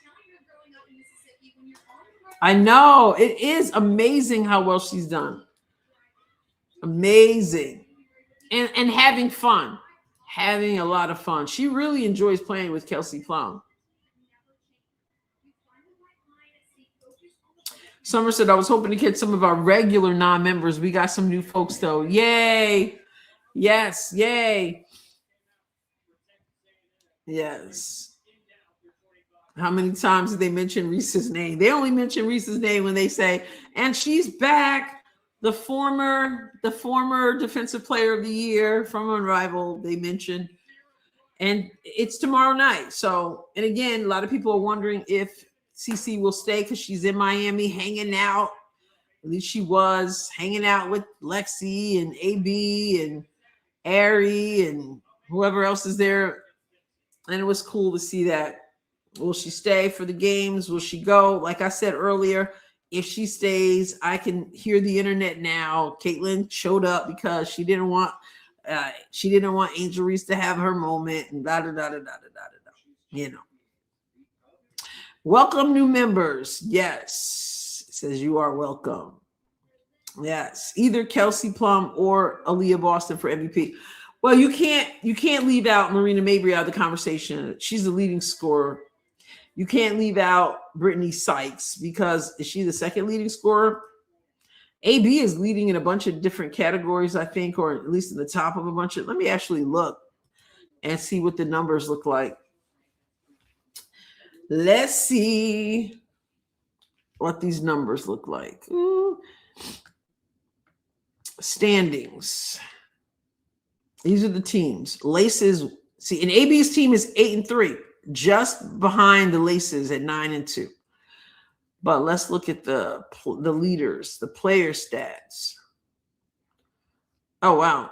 I know it is amazing how well she's done. Amazing. And having fun. Having a lot of fun. She really enjoys playing with Kelsey Plum. Summer said, I was hoping to get some of our regular non-members. We got some new folks, though. Yay. Yes. Yay. Yes. How many times did they mention Reese's name? They only mention Reese's name when they say, and she's back. The former defensive player of the year from Unrivaled, they mentioned. And it's tomorrow night. So, and again, a lot of people are wondering if CC will stay because she's in Miami hanging out. At least she was hanging out with Lexi and AB and Ari and whoever else is there. And it was cool to see that. Will she stay for the games? Will she go? Like I said earlier, if she stays, I can hear the internet now. Caitlin showed up because she didn't want Angel Reese to have her moment and da da da da da da da. You know. Welcome, new members. Yes, it says you are welcome. Yes, either Kelsey Plum or Aaliyah Boston for MVP. Well, you can't leave out Marina Mabry out of the conversation. She's the leading scorer. You can't leave out Brittany Sykes because is she the second leading scorer? AB is leading in a bunch of different categories, I think, or at least in the top of a bunch of. Let me actually look and see what the numbers look like. Let's see what these numbers look like. Ooh. Standings. These are the teams. Laces. See, and AB's team is 8-3, just behind the Laces at 9-2. But let's look at the leaders, the player stats. Oh, wow.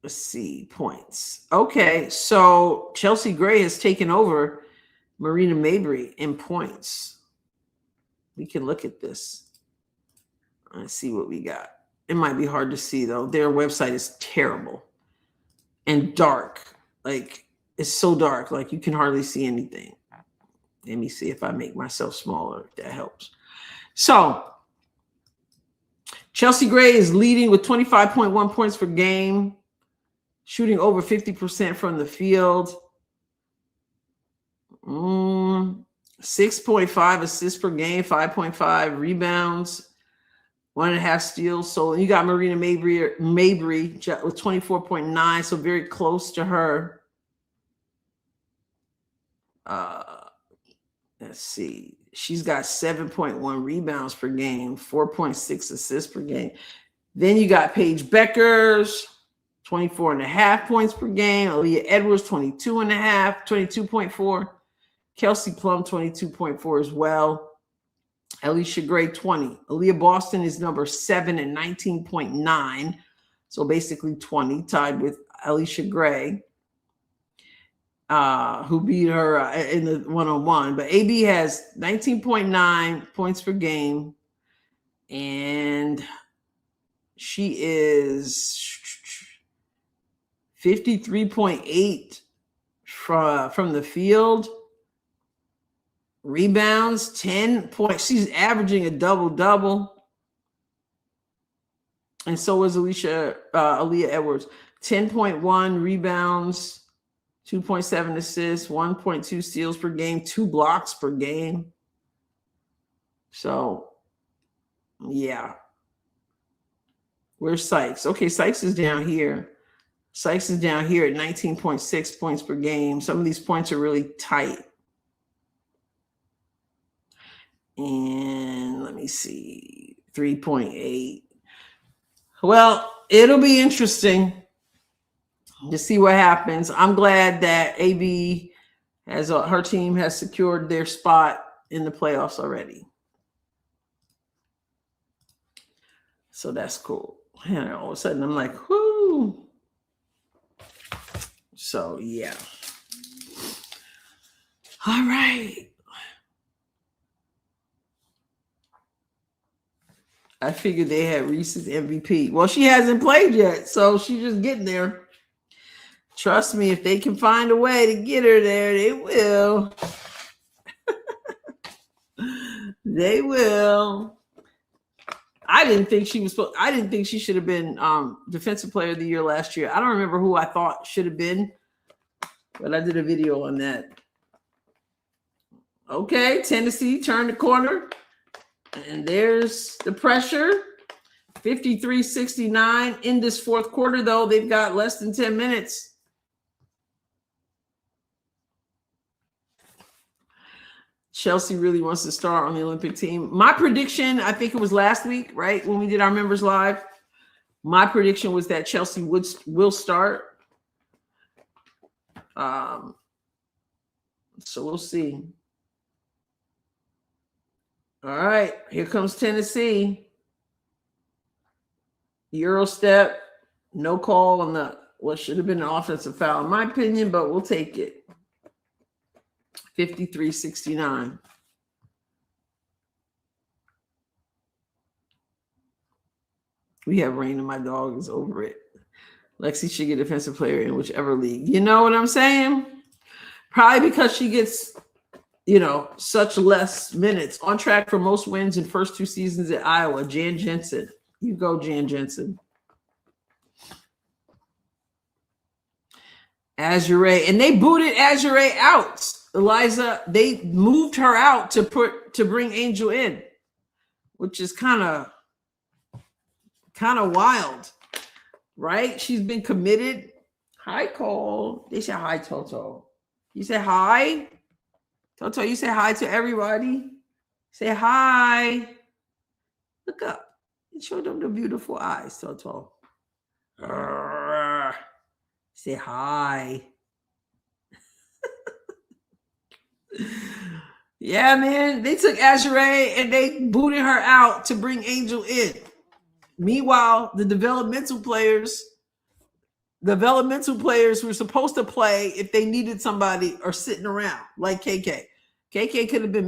Let's see. Points. Okay, so Chelsea Gray has taken over Marina Mabry in points. We can look at this. Let's see what we got. It might be hard to see, though. Their website is terrible and dark. Like, it's so dark. Like, you can hardly see anything. Let me see if I make myself smaller. If that helps. So, Chelsea Gray is leading with 25.1 points per game, shooting over 50% from the field. 6.5 assists per game, 5.5 rebounds, 1.5 steals. So you got Marina Mabry with 24.9, so very close to her. Let's see. She's got 7.1 rebounds per game, 4.6 assists per game. Then you got Paige Beckers, 24.5 points per game. Aaliyah Edwards, 22.4. Kelsey Plum, 22.4 as well. Alicia Gray, 20. Aaliyah Boston is number 7 at 19.9. So basically 20, tied with Alicia Gray, who beat her in the one-on-one. But AB has 19.9 points per game. And she is 53.8 from the field. Rebounds, 10 points. She's averaging a double-double. And so is Aaliyah Edwards. 10.1 rebounds, 2.7 assists, 1.2 steals per game, 2 blocks per game. So, yeah. Where's Sykes? Okay, Sykes is down here. Sykes is down here at 19.6 points per game. Some of these points are really tight. And let me see, 3.8. Well, it'll be interesting to see what happens. I'm glad that AB her team has secured their spot in the playoffs already. So that's cool. And all of a sudden I'm like, whoo. So yeah. All right. I figured they had Reese's MVP. Well, she hasn't played yet, so she's just getting there. Trust me, if they can find a way to get her there, they will. They will. I didn't think she should have been Defensive Player of the Year last year. I don't remember who I thought should have been, but I did a video on that. Okay, Tennessee turned the corner. And there's the pressure. 53-69 in this fourth quarter, though. They've got less than 10 minutes. Chelsea really wants to start on the Olympic team. My prediction, I think it was last week, right, when we did our members live. My prediction was that Chelsea will start. So we'll see. All right, here comes Tennessee. Euro step, no call on the what should have been an offensive foul, in my opinion, but we'll take it. 53-69. We have rain and my dog is over it. Lexi should get defensive player in whichever league. You know what I'm saying? Probably because she gets, such less minutes. On track for most wins in first 2 seasons at Iowa. Jan Jensen. You go, Jan Jensen. Azure. And they booted Azure out. Eliza, they moved her out to bring Angel in, which is kind of wild, right? She's been committed. Hi, Cole. They said hi, Toto. You say hi? Toto, you say hi to everybody. Say hi. Look up. Show them the beautiful eyes, Toto. Say hi. Yeah, man. They took Azure and they booted her out to bring Angel in. Meanwhile, the developmental players who were supposed to play if they needed somebody are sitting around like KK. KK could have been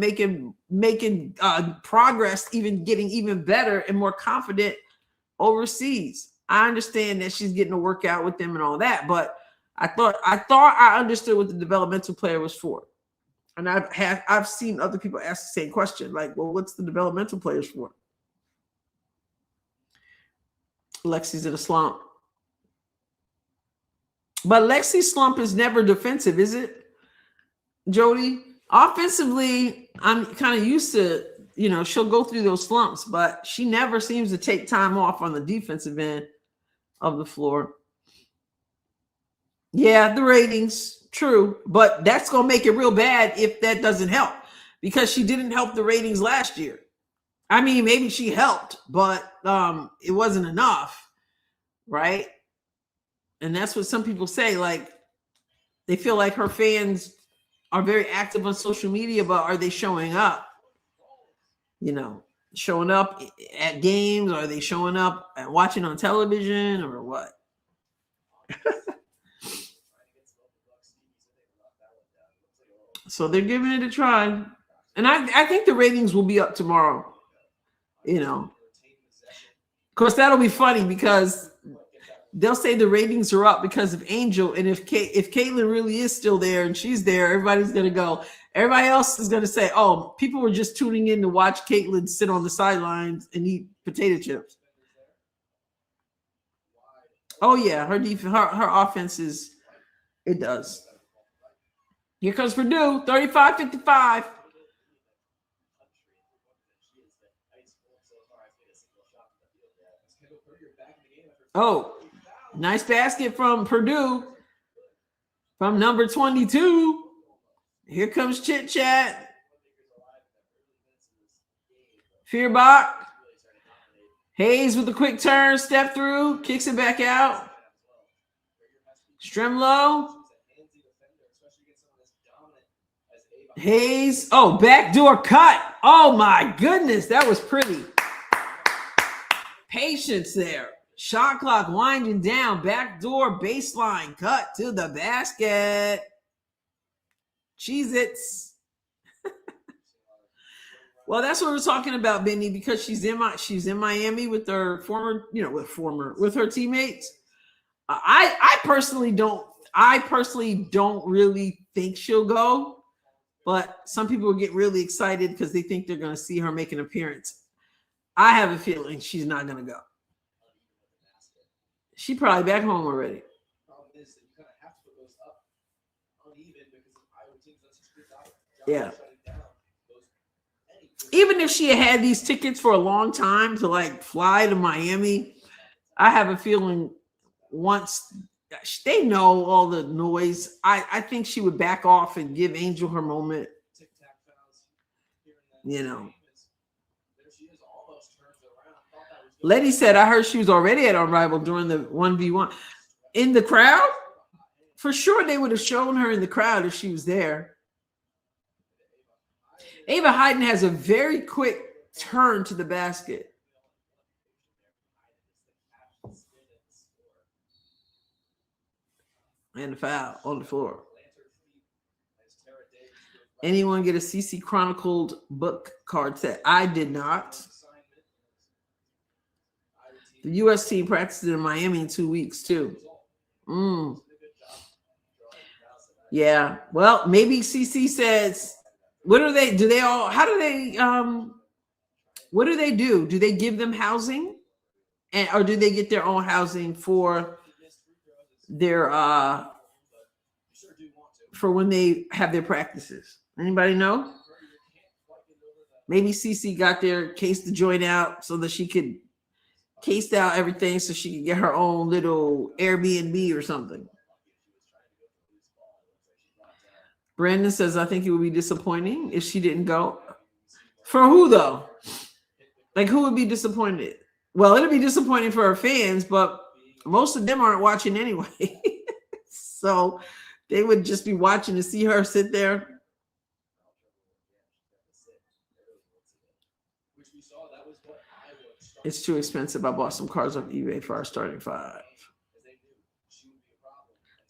making progress, even getting even better and more confident overseas. I understand that she's getting to work out with them and all that, but I thought I understood what the developmental player was for. And I've seen other people ask the same question, like, well, what's the developmental players for? Lexi's in a slump. But Lexi's slump is never defensive, is it, Jody? Offensively, I'm kind of used to, she'll go through those slumps, but she never seems to take time off on the defensive end of the floor. Yeah, the ratings, true, but that's going to make it real bad if that doesn't help, because she didn't help the ratings last year. I mean, maybe she helped, but it wasn't enough, right? And that's what some people say, like, they feel like her fans are very active on social media, but are they showing up? Showing up at games? Are they showing up and watching on television or what? So they're giving it a try. And I think the ratings will be up tomorrow. Of course, that'll be funny because they'll say the ratings are up because of Angel. And if Caitlin really is still there and she's there, everybody's going to go. Everybody else is going to say, oh, people were just tuning in to watch Caitlin sit on the sidelines and eat potato chips. Oh, yeah. Her offense it does. Here comes Purdue, 35-55. Oh, nice basket from Purdue from number 22. Here comes Chit Chat. Fearbach. Hayes with a quick turn, step through, kicks it back out. Stremlow. Hayes. Oh, backdoor cut. Oh, my goodness. That was pretty. Patience there. Shot clock winding down. Backdoor baseline cut to the basket. Cheez-Its. Well, that's what we're talking about, Benny, because she's in Miami with her with her teammates. I personally don't really think she'll go, but some people get really excited because they think they're going to see her make an appearance. I have a feeling she's not going to go. She probably back home already. Problem is that you kind of have to put those up uneven because of Iowa teams that's just good job Yeah. shutting down those Even if she had these tickets for a long time to like fly to Miami, I have a feeling once they know all the noise, I think she would back off and give Angel her moment. tic-tac fouls here and there. There she is, almost turns it around. Thought that was good. Letty said, I heard she was already at Unrivaled during the 1v1. In the crowd? For sure they would have shown her in the crowd if she was there. Ava Hayden has a very quick turn to the basket. And the foul on the floor. Anyone get a CC Chronicled book card set? I did not. The U.S. team practiced in Miami in 2 weeks too. Yeah. Well, maybe CC says, what do they do? How do they what do they do? Do they give them housing? Or do they get their own housing for their for when they have their practices? Anybody know? Maybe CC got their case to join out so that she could case out everything so she could get her own little Airbnb or something. Brandon says, I think it would be disappointing if she didn't go. For who though? Like who would be disappointed? Well, it'll be disappointing for her fans, but most of them aren't watching anyway. So they would just be watching to see her sit there. It's too expensive. I bought some cards off eBay for our starting five.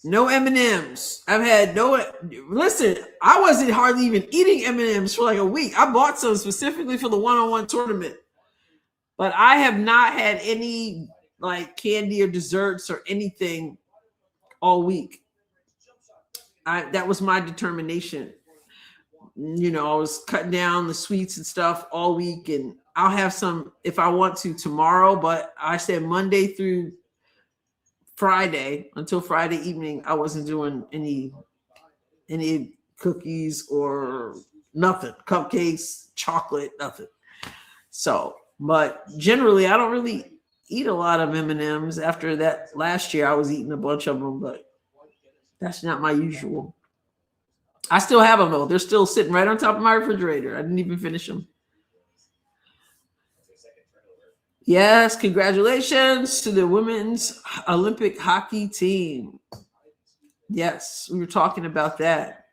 No M&Ms. I've had no. Listen, I wasn't hardly even eating M&Ms for like a week. I bought some specifically for the one-on-one tournament, but I have not had any like candy or desserts or anything all week. That was my determination. You know, I was cutting down the sweets and stuff all week, and I'll have some if I want to tomorrow, but I said Monday through Friday until Friday evening, I wasn't doing any cookies or nothing, cupcakes, chocolate, nothing. So, but generally, I don't really eat a lot of M&Ms. After that last year, I was eating a bunch of them, but that's not my usual. I still have them though. They're still sitting right on top of my refrigerator. I didn't even finish them. Yes, congratulations to the women's Olympic hockey team. Yes, we were talking about that.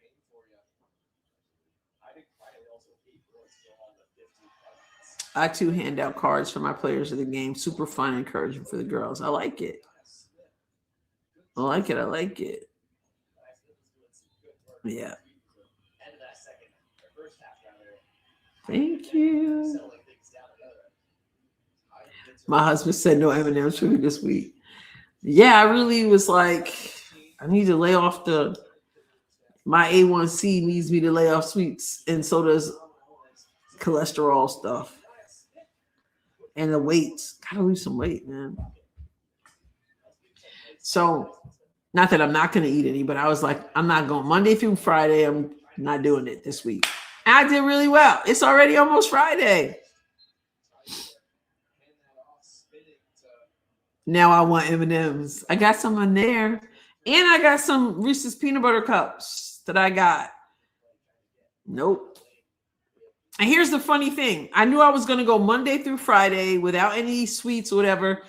I too hand out cards for my players of the game. Super fun and encouraging for the girls. I like it. I like it. I like it. Yeah. Thank you. My husband said no M&M's for me this week. Yeah, I really was like, I need to lay off my A1C needs me to lay off sweets, and so does cholesterol stuff. And the weights. Gotta lose some weight, man. So, not that I'm not going to eat any, but I was like, I'm not going Monday through Friday. I'm not doing it this week. And I did really well. It's already almost Friday. Now I want M&Ms. I got some in there. And I got some Reese's peanut butter cups that I got. Nope. And here's the funny thing. I knew I was going to go Monday through Friday without any sweets or whatever.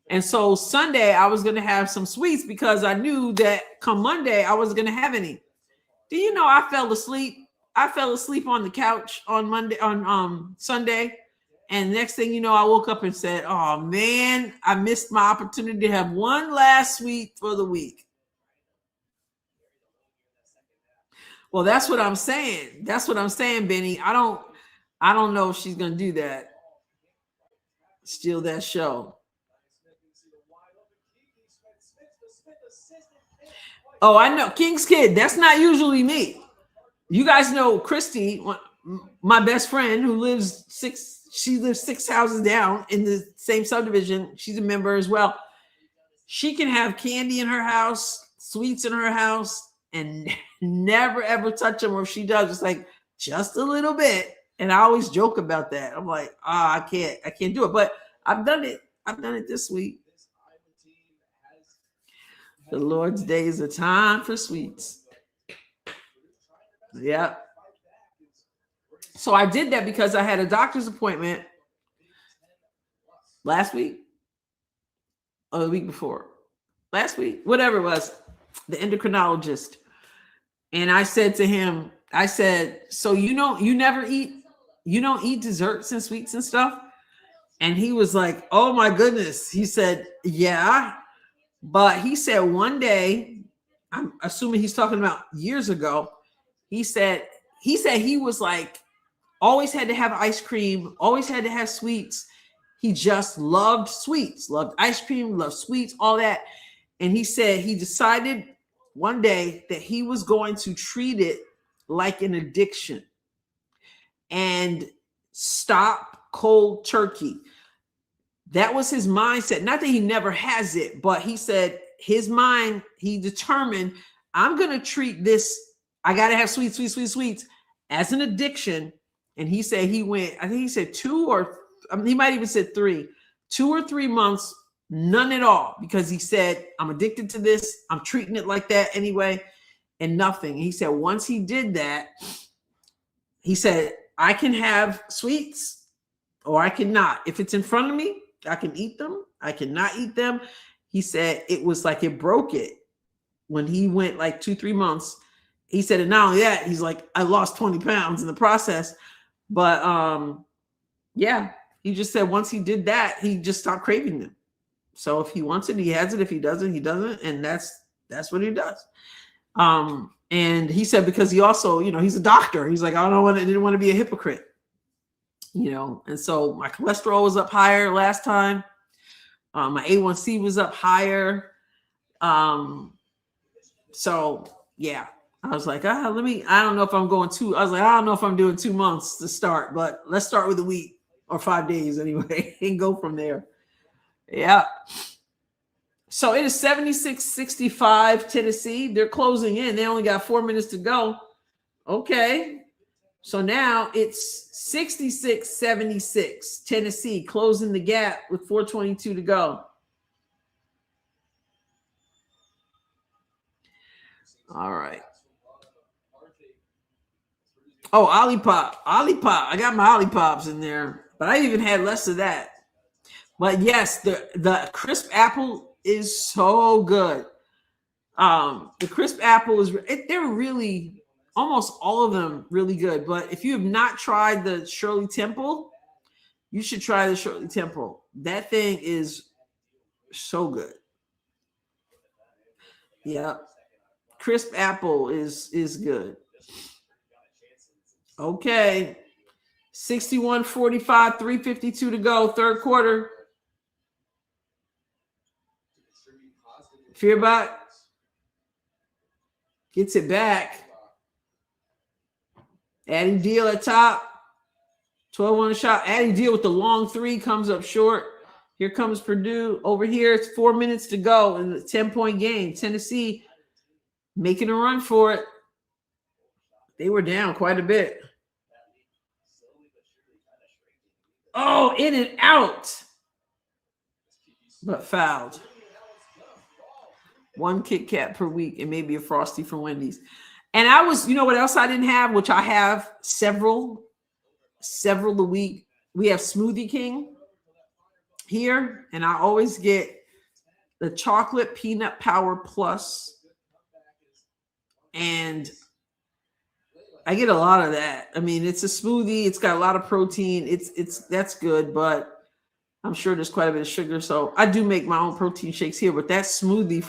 And so Sunday I was going to have some sweets because I knew that come Monday I wasn't going to have any. Do you know I fell asleep? I fell asleep on the couch on Sunday. And next thing you know, I woke up and said, oh, man, I missed my opportunity to have one last sweet for the week. Well, that's what I'm saying. That's what I'm saying, Benny. I don't I don't know if she's gonna do that. Steal that show. Oh, I know. King's Kid. That's not usually me. You guys know Christy, my best friend who lives she lives 6 houses down in the same subdivision. She's a member as well. She can have candy in her house, sweets in her house, and never ever touch them. Or if she does, it's like just a little bit. And I always joke about that. I'm like, I can't do it. But I've done it. I've done it this week. The Lord's Day is a time for sweets. Yeah. So I did that because I had a doctor's appointment last week or the week before. Last week, whatever it was, the endocrinologist. And I said to him, I said, so you don't eat desserts and sweets and stuff? And he was like, oh my goodness. He said, yeah. But he said one day, I'm assuming he's talking about years ago, he said he was like, always had to have ice cream, always had to have sweets. He just loved sweets, loved ice cream, loved sweets, all that. And he said he decided one day that he was going to treat it like an addiction and stop cold turkey. That was his mindset. Not that he never has it, but he said his mind, he determined, I'm going to treat this, I got to have sweets, as an addiction. And he said he went, I think he said he might even said 3 or 3 months, none at all, because he said, I'm addicted to this. I'm treating it like that anyway, and nothing. He said, once he did that, he said, I can have sweets or I cannot. If it's in front of me, I can eat them. I cannot eat them. He said it was like it broke it when he went like 2-3 months. He said, and not only that, he's like, I lost 20 pounds in the process. But yeah, he just said once he did that, he just stopped craving them. So if he wants it, he has it. If he doesn't, he doesn't. And that's what he does. And he said, because he also, he's a doctor. He's like, I didn't want to be a hypocrite. And so my cholesterol was up higher last time. My A1C was up higher. So yeah, I was like, I don't know if I'm going I don't know if I'm doing 2 months to start, but let's start with a week or 5 days anyway and go from there. Yeah. So it is 76-65 Tennessee. They're closing in. They only got 4 minutes to go. Okay. So now it's 66-76 Tennessee, closing the gap with 4:22 to go. All right. Oh, Olipop. I got my Olipops in there, but I even had less of that. But yes, the crisp apple is so good. The crisp apple they're really, almost all of them really good. But if you have not tried the Shirley Temple, you should try the Shirley Temple. That thing is so good. Yeah. Crisp apple is good. Okay. 61-45, 3:52 to go, third quarter. Fearbot gets it back. Adding Deal at top. 12 on the shot. Adding Deal with the long 3 comes up short. Here comes Purdue. Over here, it's 4 minutes to go in the 10-point game. Tennessee making a run for it. They were down quite a bit. Oh, in and out. But fouled. 1 Kit Kat per week and maybe a Frosty from Wendy's. And I was, what else I didn't have, which I have several a week. We have Smoothie King here, and I always get the chocolate peanut power plus, and I get a lot of that. I mean, it's a smoothie. It's got a lot of protein. That's good, but I'm sure there's quite a bit of sugar. So I do make my own protein shakes here, but that smoothie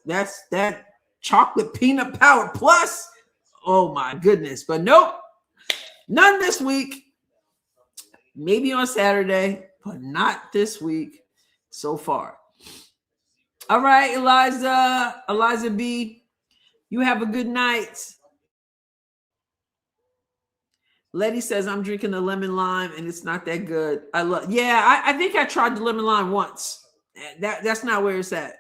that chocolate peanut power plus. Oh my goodness. But nope, none this week. Maybe on Saturday, but not this week so far. All right, Eliza B, you have a good night. Letty says, I'm drinking the lemon lime and it's not that good. I think I tried the lemon lime once. That's not where it's at.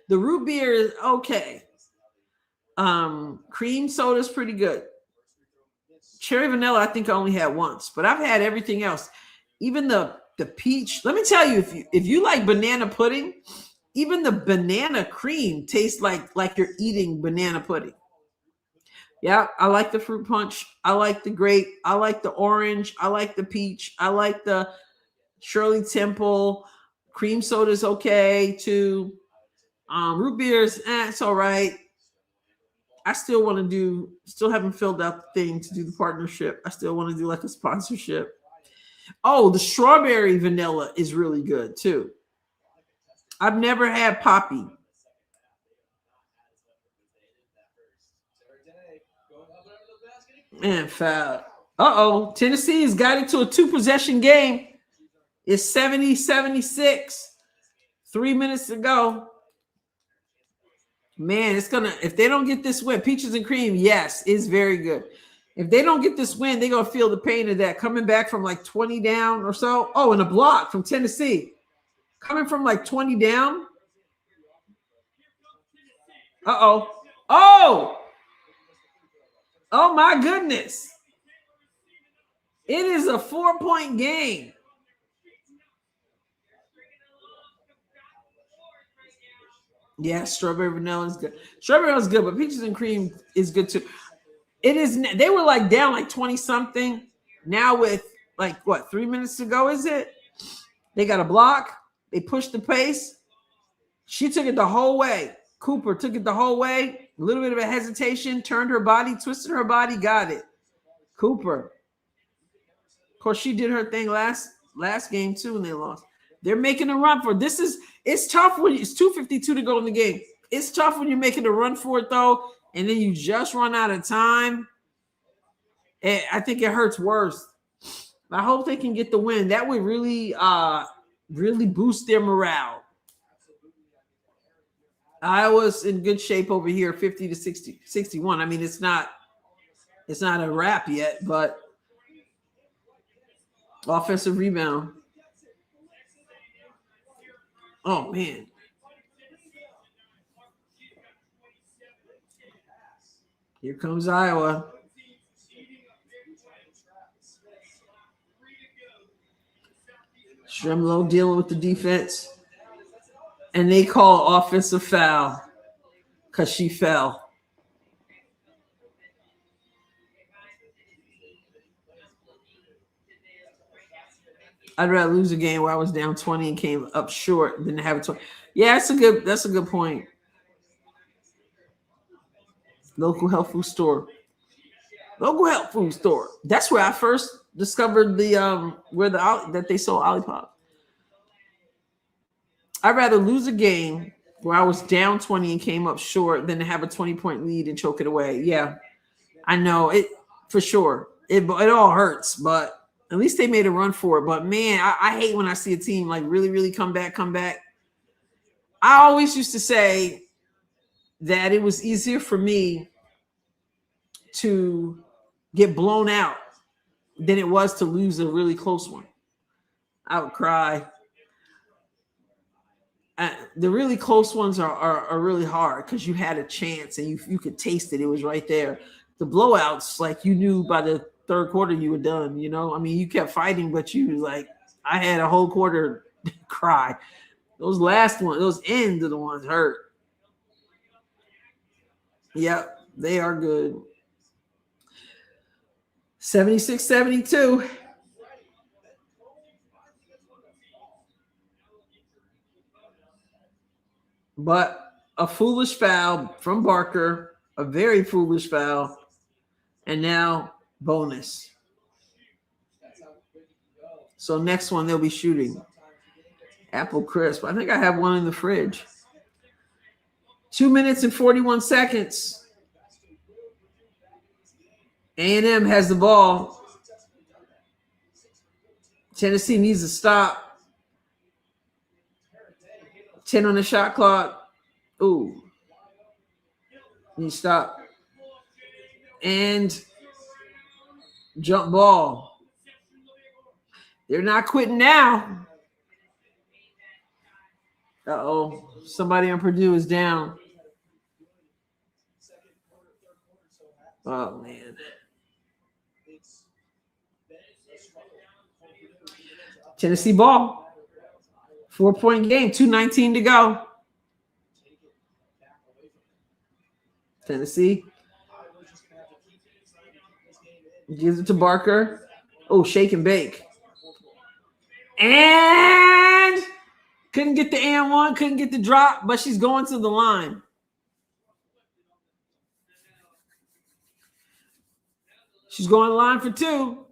The root beer is okay. Cream soda is pretty good. Cherry vanilla, I think I only had once, but I've had everything else. Even the peach. Let me tell you, if you like banana pudding, even the banana cream tastes like you're eating banana pudding. Yeah, I like the fruit punch. I like the grape. I like the orange. I like the peach. I like the Shirley Temple. Cream soda is okay too. Root beers, it's all right. I still haven't filled out the thing to do the partnership. I still want to do like a sponsorship. Oh, the strawberry vanilla is really good too. I've never had poppy. Man, foul. Uh-oh. Tennessee's got it to a 2-possession game. It's 70-76. 3 minutes to go. Man, if they don't get this win, peaches and cream, yes, is very good. If they don't get this win, they're going to feel the pain of that. Coming back from like 20 down or so. Oh, and a block from Tennessee. Coming from like 20 down. Uh-oh. Oh! Oh, my goodness. It is a 4-point game. Yeah, strawberry vanilla is good. Strawberry vanilla is good, but peaches and cream is good too. It is. They were like down like 20-something. Now with like, 3 minutes to go, is it? They got a block. They pushed the pace. She took it the whole way. Cooper took it the whole way. A little bit of a hesitation, turned her body, twisted her body, got it. Cooper. Of course, she did her thing last game too, and they lost. They're making a run for it. It's tough when it's 2:52 to go in the game. It's tough when you're making a run for it though, and then you just run out of time. I think it hurts worse. I hope they can get the win. That would really boost their morale. Iowa's in good shape over here, 50-61. I mean, it's not a wrap yet, but offensive rebound. Oh man. Here comes Iowa. Stremlo dealing with the defense. And they call offensive foul because she fell. I'd rather lose a game where I was down 20 and came up short than to have a 20. Yeah, that's a good point. Local health food store. That's where I first discovered that they sold Olipop. I'd rather lose a game where I was down 20 and came up short than to have a 20-point lead and choke it away. Yeah, I know it for sure. It all hurts, but at least they made a run for it. But man, I hate when I see a team like really, really come back. I always used to say that it was easier for me to get blown out than it was to lose a really close one. I would cry. The really close ones are really hard because you had a chance and you could taste it. It was right there. The blowouts, like you knew by the third quarter you were done, you know? I mean, you kept fighting, but I had a whole quarter cry. Those last ones, those ends of the ones hurt. Yep, they are good. 76-72. But a foolish foul from Barker, a very foolish foul, and now bonus. So next one, they'll be shooting. Apple crisp. I think I have one in the fridge. 2 minutes and 41 seconds. A&M has the ball. Tennessee needs to stop. 10 on the shot clock. Ooh. Need to stop. And jump ball. They're not quitting now. Uh-oh. Somebody on Purdue is down. Oh, man. Tennessee ball. 4-point game. 2:19 to go. Tennessee. Gives it to Barker. Oh, shake and bake. And couldn't get the and one, couldn't get the drop, but she's going to the line. She's going to the line for 2.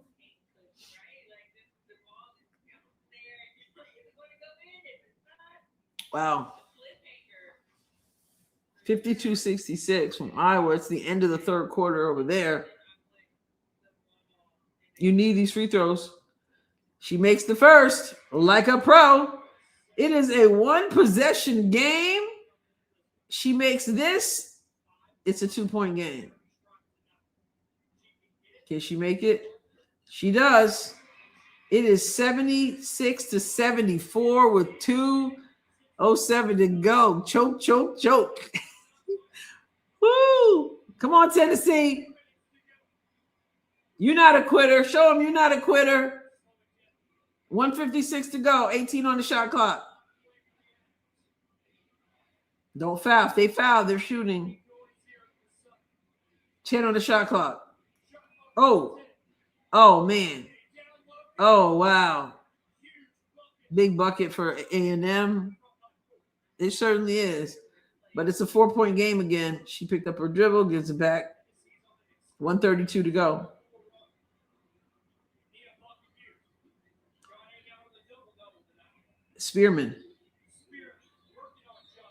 Wow. 52-66 from Iowa. It's the end of the third quarter over there. You need these free throws. She makes the first like a pro. It is a 1-possession game. She makes this. It's a 2-point game. Can she make it? She does. It is 76-74 with 2:07 to go. Choke, choke, choke. Woo! Come on, Tennessee. You're not a quitter. Show them you're not a quitter. 1:56 to go. 18 on the shot clock. Don't foul. If they foul, they're shooting. 10 on the shot clock. Oh. Oh, man. Oh, wow. Big bucket for A&M. It certainly is. But it's a 4-point game again. She picked up her dribble, gives it back. 1:32 to go. Spearman.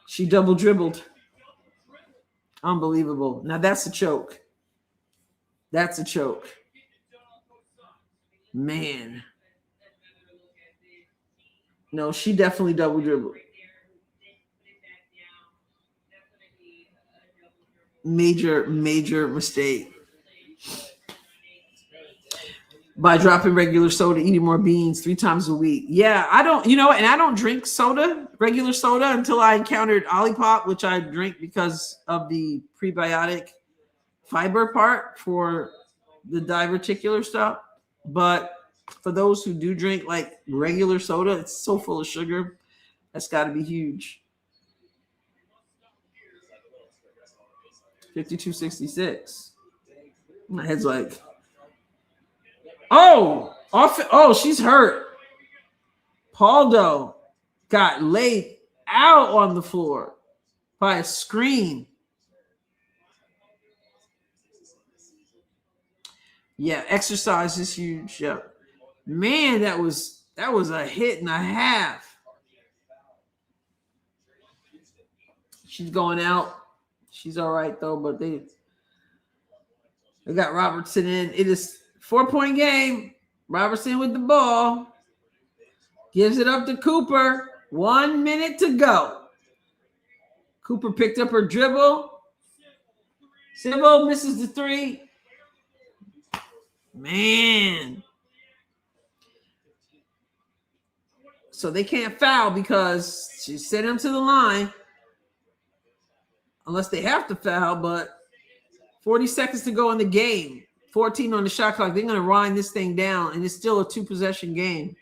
She double dribbled. Unbelievable. Now that's a choke. That's a choke. Man. No, she definitely double dribbled. Major mistake. By dropping regular soda, eating more beans 3 times a week. Yeah, I don't, and I don't drink soda, regular soda, until I encountered Olipop, which I drink because of the prebiotic fiber part for the diverticular stuff. But for those who do drink like regular soda, it's so full of sugar. That's got to be huge. 52-66. My head's like, she's hurt. Paldo got laid out on the floor by a screen. Yeah, exercise is huge. Yeah. Man, that was a hit and a half. She's going out. She's all right though, but they got Robertson in. It is 4-point game. Robertson with the ball. Gives it up to Cooper. 1 minute to go. Cooper picked up her dribble. Sybil misses the 3. Man. So they can't foul because she sent him to the line. Unless they have to foul, but 40 seconds to go in the game. 14 on the shot clock. They're going to wind this thing down, and it's still a 2-possession game.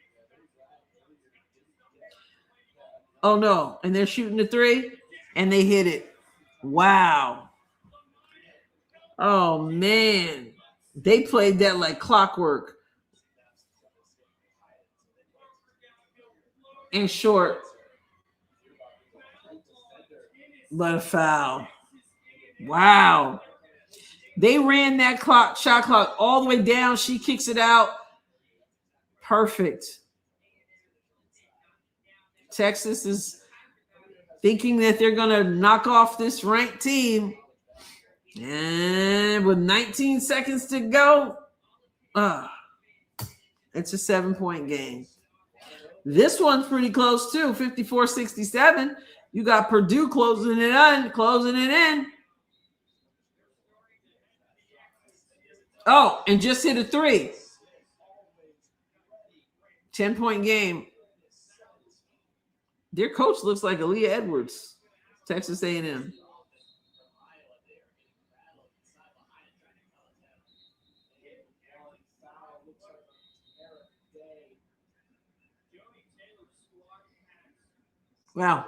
Oh, no. And they're shooting the 3, and they hit it. Wow. Oh, man. They played that like clockwork. And short. But a foul. Wow. They ran that shot clock all the way down. She kicks it out. Perfect. Texas is thinking that they're going to knock off this ranked team. And with 19 seconds to go, It's a 7-point game. This one's pretty close too, 54-67. You got Purdue closing it in. Oh, and just hit a 3. 10-point game. Their coach looks like Aaliyah Edwards, Texas A&M. Wow.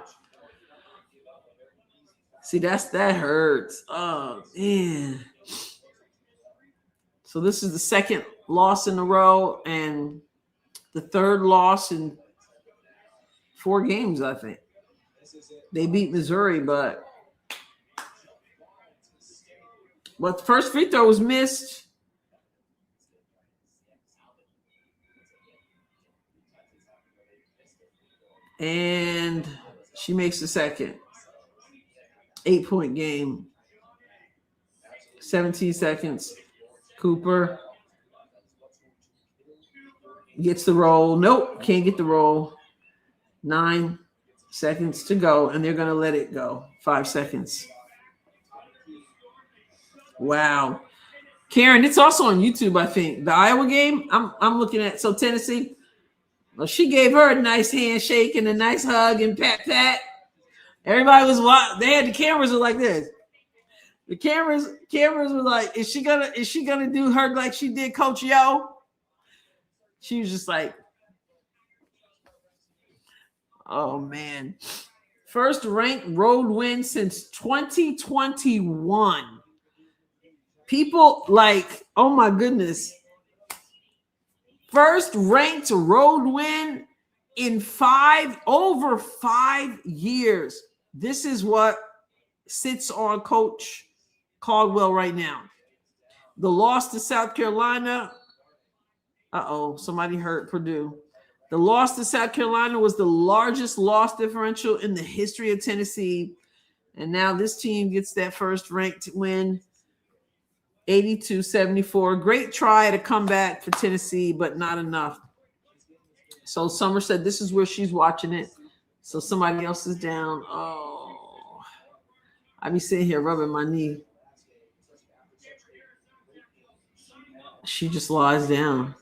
See, that hurts. Oh, man. So this is the second loss in a row and the third loss in 4 games, I think. They beat Missouri, but the first free throw was missed. And she makes the second. 8-point game. 17 seconds. Cooper gets the roll. Nope, can't get the roll. 9 seconds to go, and they're going to let it go. 5 seconds. Wow. Karen, it's also on YouTube, I think. The Iowa game, I'm looking at. So Tennessee, well, she gave her a nice handshake and a nice hug and pat. Everybody was watching. They had the cameras were like this. The cameras were like, is she gonna do her like she did Coach Yo? She was just like, oh man. First ranked road win since 2021. People like, oh my goodness. First ranked road win in over 5 years. This is what sits on Coach Caldwell right now. The loss to South Carolina. Somebody hurt Purdue. The loss to South Carolina was the largest loss differential in the history of Tennessee. And now this team gets that first ranked win, 82-74. Great try to come back for Tennessee, but not enough. So Summer said this is where she's watching it. So somebody else is down. Oh, I be sitting here rubbing my knee. She just lies down.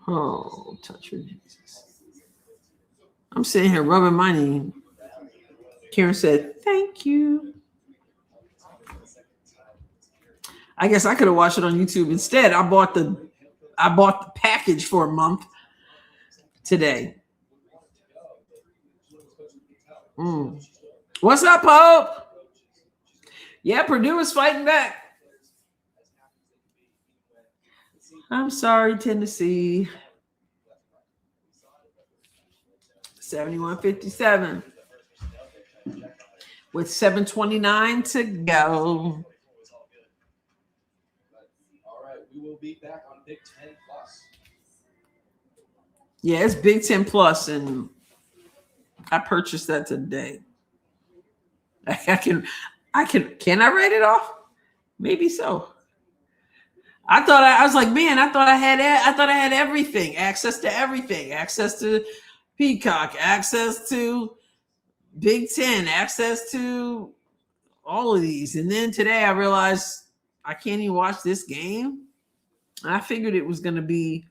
Oh, touch her, Jesus. I'm sitting here rubbing my knee. Karen said, thank you. I guess I could have watched it on YouTube. Instead, I bought the package for a month today. What's up, Pope? Yeah, Purdue is fighting back. I'm sorry, Tennessee. 71-57 with 7:29 to go. All right, we will be back on Big Ten Plus. Yeah, it's Big Ten Plus, and I purchased that today. Can I write it off? Maybe so. I was like, man, I thought I had everything, access to everything, access to Peacock, access to Big Ten, access to all of these. And then today I realized I can't even watch this game. And I figured it was going to be,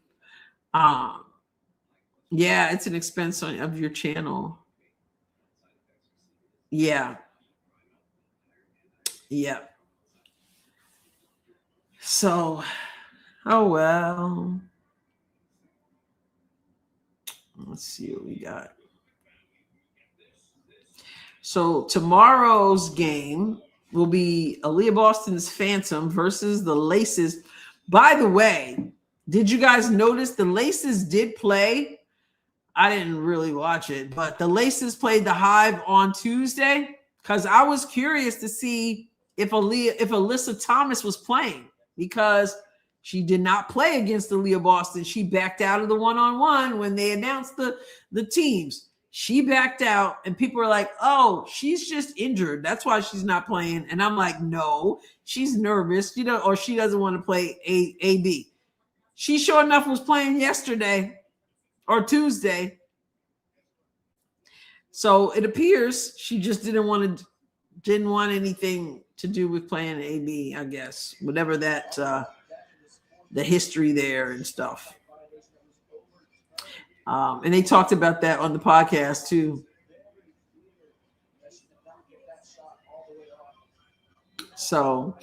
it's an expense of your channel. Yeah. So, oh well. Let's see what we got. So tomorrow's game will be Aaliyah Boston's Phantom versus the Laces. By the way, did you guys notice the Laces did play? I didn't really watch it, but the Laces played the Hive on Tuesday because I was curious to see if Alyssa Thomas was playing because she did not play against Aaliyah Boston. She backed out of the one-on-one when they announced the teams. She backed out, and people were like, oh, she's just injured. That's why she's not playing. And I'm like, no, she's nervous, or she doesn't want to play AB. She sure enough was playing yesterday or Tuesday. So it appears she just didn't want anything to do with playing AB, I guess. Whatever that the history there and stuff. And they talked about that on the podcast too. So,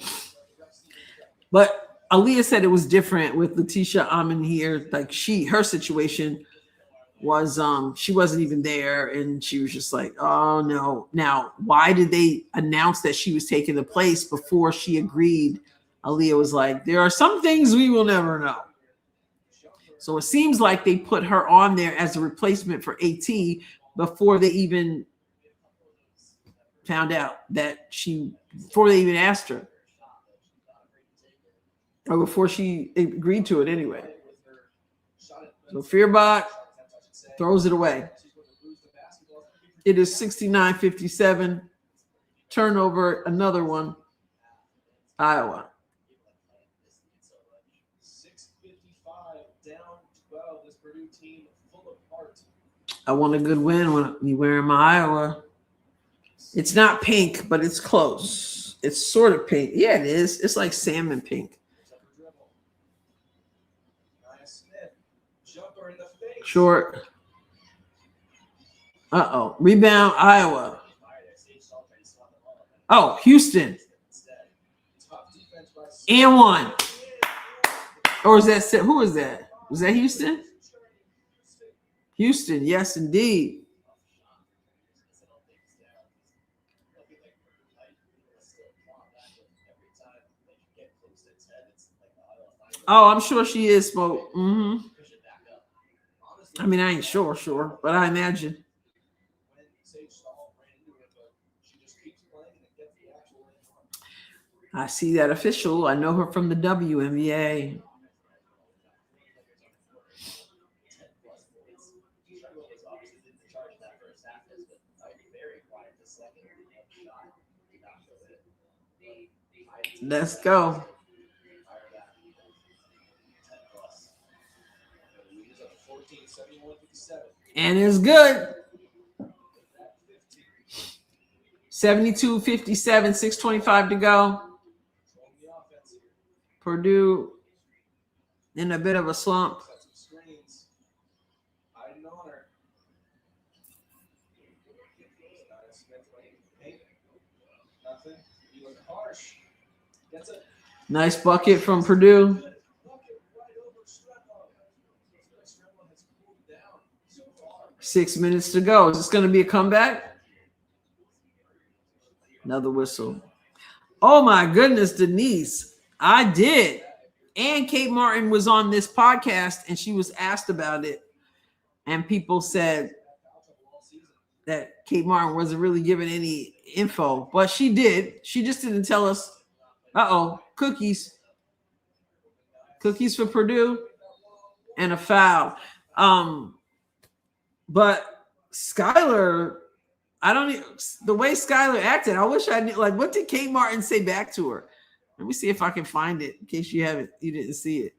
but Aaliyah said it was different with Letitia Amin here. Like her situation was she wasn't even there, and she was just like, oh no. Now, why did they announce that she was taking the place before she agreed? Aaliyah was like, there are some things we will never know. So it seems like they put her on there as a replacement for AT before they even found out that before they even asked her. Or before she agreed to it anyway. So Fearbach throws it away. It is 69-57. Turnover, another one. Iowa. 6:55 down 12. This Purdue team full apart. I want a good win when you wearing my Iowa. It's not pink, but it's close. It's sort of pink. Yeah, it is. It's like salmon pink. Short. Uh-oh. Rebound, Iowa. Oh, Houston. And one. Or is that who is that? Was that Houston? Houston, yes, indeed. Oh, I'm sure she is, Smoke. Mm-hmm. I mean, I ain't sure, but I imagine. I see that official. I know her from the WNBA. Let's go. And it's good. 72-57, 6:25 to go. Purdue in a bit of a slump. Nice bucket from Purdue. Six minutes to go. Is this going to be a comeback? Another whistle. Oh, my goodness, Denise. I did. And Kate Martin was on this podcast, and she was asked about it. And people said that Kate Martin wasn't really giving any info. But she did. She just didn't tell us. Uh-oh, cookies. Cookies for Purdue. And a foul. But Skylar, the way Skylar acted, I wish I knew, like, what did Kate Martin say back to her? Let me see if I can find it in case you didn't see it.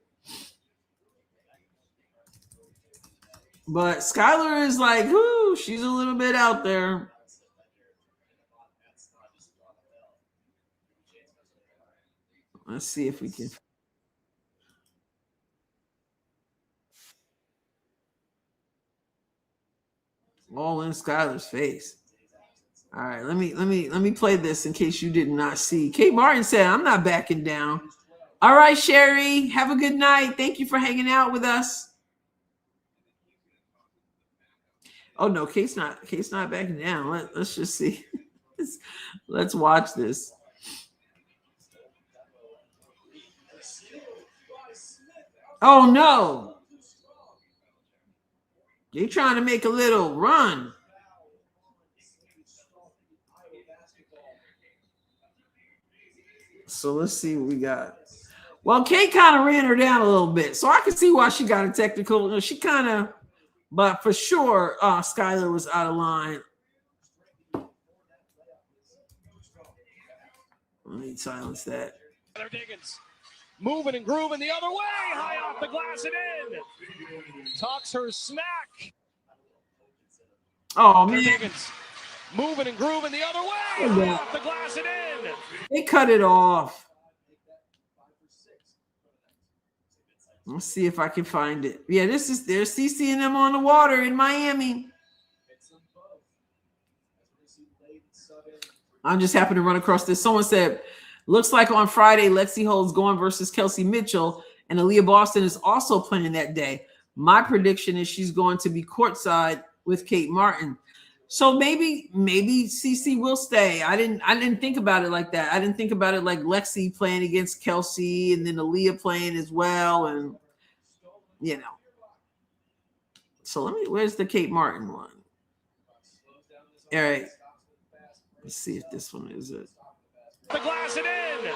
But Skylar is like, whoo, she's a little bit out there. Let's see if we can. All in Skylar's face. All right, let me play this in case you did not see. Kate Martin said, "I'm not backing down." All right, Sherry, have a good night. Thank you for hanging out with us. Oh no, Kate's not backing down. Let's just see. Let's watch this. Oh no. They're trying to make a little run. So let's see what we got. Well, Kate kind of ran her down a little bit. So I can see why she got a technical. She kind of, but for sure, Skylar was out of line. Let me silence that. Skylar Diggins moving and grooving the other way, high off the glass and in. Talks her smack. Oh man, Diggins, moving and grooving the other way, high off the glass and in. they cut it off. Let's see if I can find it. Yeah, there's CC and them on the water in Miami. I'm just happy to run across this. Someone said, looks like on Friday, Lexi Holds going versus Kelsey Mitchell, and Aaliyah Boston is also playing that day. My prediction is she's going to be courtside with Kate Martin. So maybe CC will stay. I didn't think about it like that. I didn't think about it like Lexi playing against Kelsey and then Aaliyah playing as well, and you know. So where's the Kate Martin one? All right. Let's see if this one is it. The glass and in.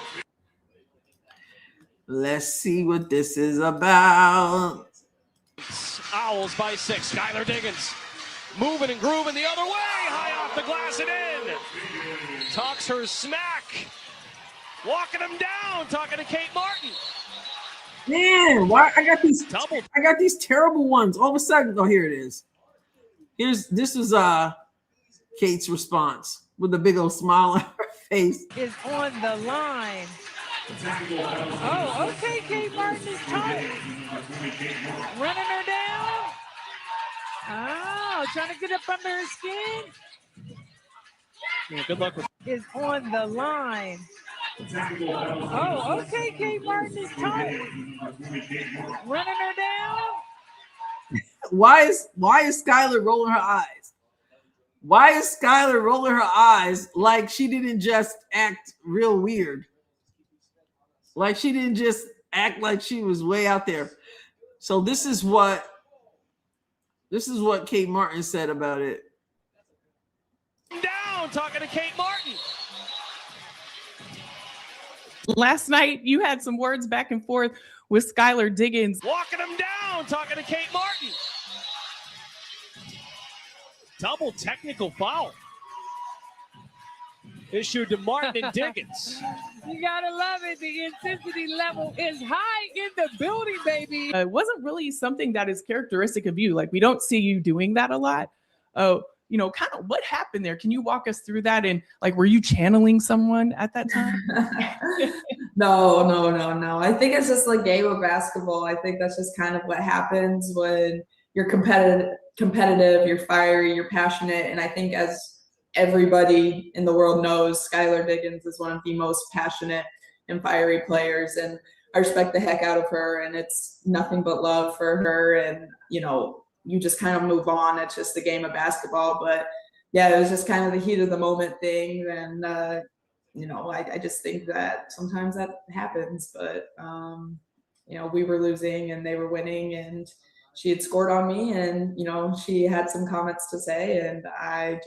Let's see what this is about. Owls by 6. Skylar Diggins, moving and grooving the other way, high off the glass and in. Talks her smack. Walking him down, talking to Kate Martin. Man, why I got these terrible ones. All of a sudden, oh, here it is. This was Kate's response with a big old smile on her face. Is on the line. Oh, okay, Kate Martin is tight. Running her down. Oh, trying to get up under her skin. Yeah, good luck with Is on the line. Oh, okay, Kate Martin is tight. Running her down. Why is Skylar rolling her eyes? Why is Skylar rolling her eyes like she didn't just act real weird? Like she didn't just act like she was way out there. So this is what Kate Martin said about it. down, talking to Kate Martin. Last night, you had some words back and forth with Skylar Diggins. Walking him down, talking to Kate Martin. Double technical foul issued to Martin and Diggins. You gotta love it. The intensity level is high in the building, baby. It wasn't really something that is characteristic of you. Like, we don't see you doing that a lot. Oh, you know, kind of what happened there? Can you walk us through that? And like, were you channeling someone at that time? No. I think it's just a game of basketball. I think that's just kind of what happens when you're competitive, you're fiery, you're passionate. And I think, as everybody in the world knows, Skylar Diggins is one of the most passionate and fiery players. And I respect the heck out of her. And it's nothing but love for her. And, you know, you just kind of move on. It's just a game of basketball. But yeah, it was just kind of the heat of the moment thing. And, you know, I just think that sometimes that happens. But, you know, we were losing and they were winning, and she had scored on me, and, you know, she had some comments to say, and I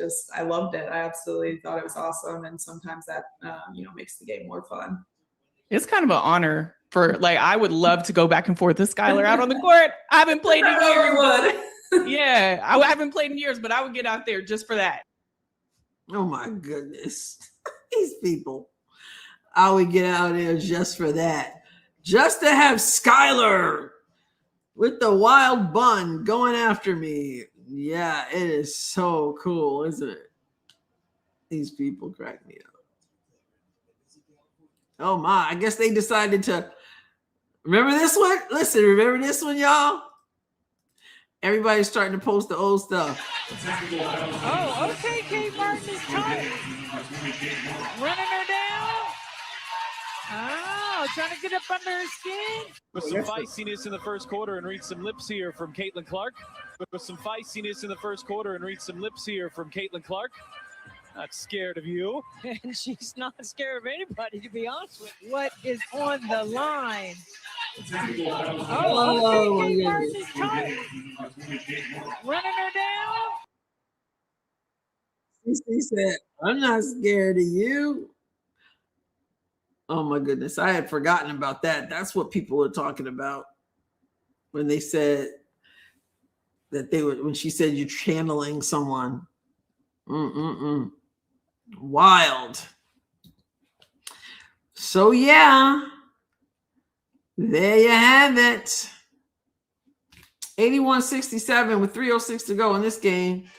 loved it. I absolutely thought it was awesome. And sometimes that, you know, makes the game more fun. It's kind of an honor for, like, I would love to go back and forth with Skylar out on the court. I haven't played in years. Yeah, I haven't played in years, but I would get out there just for that. Oh my goodness. These people. I would get out there just for that. Just to have Skylar with the wild bun going after me. Yeah, it is so cool, isn't it? These people crack me up. Oh my, I guess they decided to remember this one. Listen, remember this one, y'all? Everybody's starting to post the old stuff. Oh, okay, Kate Martin is tight. Running her down. Oh, trying to get up under her skin. With some feistiness in the first quarter, and read some lips here from Caitlin Clark. With some feistiness in the first quarter, and read some lips here from Caitlin Clark. Not scared of you. And she's not scared of anybody, to be honest with you. What is on the line? Oh, okay, Kate Martin is tight. Running her down. She said, I'm not scared of you. Oh my goodness, I had forgotten about that. That's what people are talking about when they said that when she said you're channeling someone. Wild. So yeah, There you have it. 81-67 with 3:06 to go in this game.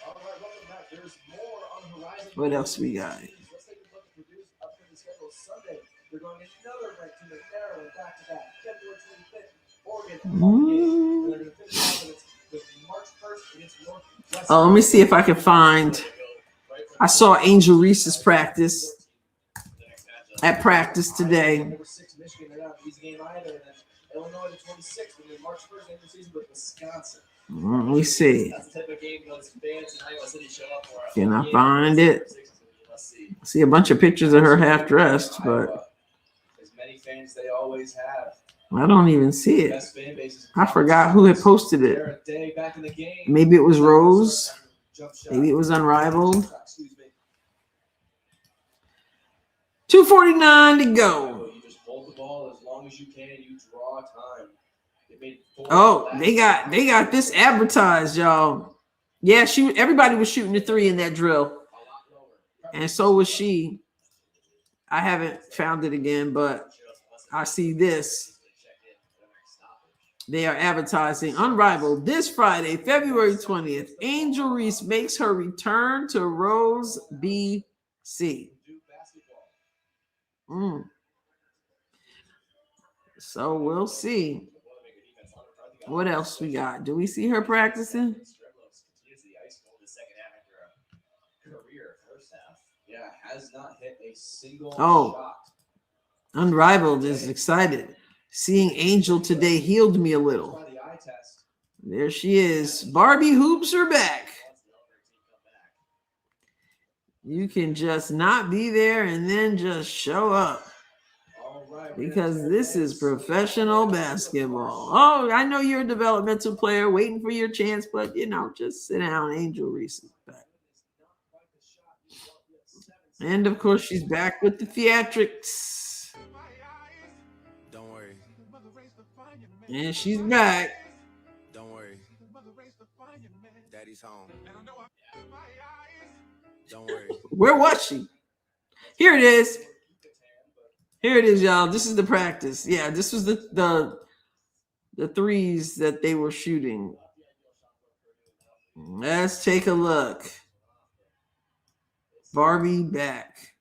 All right, welcome back. There's more on the horizon. What else we got? Let's take a look at Purdue's upcoming schedule. Sunday, they're going another ranked team at Maryland back-to-back. February 25th, Oregon. And they're going to finish off with March 1st against Northwestern. Oh, let me see if I can find. I saw Angel Reese's practice at practice today. Number 6, Michigan. They're not an easy game either. And then Illinois the 26th, and then March 1st, end of season with Wisconsin. Let me see. That's the type of game those fans in Iowa City show up for. Can I find it? I see a bunch of pictures of her half dressed, but as many fans they always have. I don't even see it. Best fan bases. I forgot who had posted it. They're a day back in the game. Maybe it was Rose. Jump shot. Maybe it was Unrivaled. Excuse me. 2:49 to go. You just hold the ball as long as you can. You draw time. They made 4 Oh, they got this advertised, y'all. Yeah, everybody was shooting the 3 in that drill. And so was she. I haven't found it again, but I see this. They are advertising Unrivaled this Friday, February 20th. Angel Reese makes her return to Rose, BC. So we'll see. What else we got? Do we see her practicing? Yeah, has not hit a single Oh. shot. Unrivaled is excited. Seeing Angel today healed me a little. By the eye test. There she is. Barbie hoops are back. You can just not be there and then just show up. All right, Because this is professional basketball. Oh, I know you're a developmental player waiting for your chance, but, just sit down. Angel Reese is back. And, of course, she's back with the theatrics. Don't worry. And she's back. Don't worry. Daddy's home. Don't worry. Where was she? Here it is. Here it is, y'all. This is the practice. Yeah, this was the threes that they were shooting. Let's take a look. Barbie back.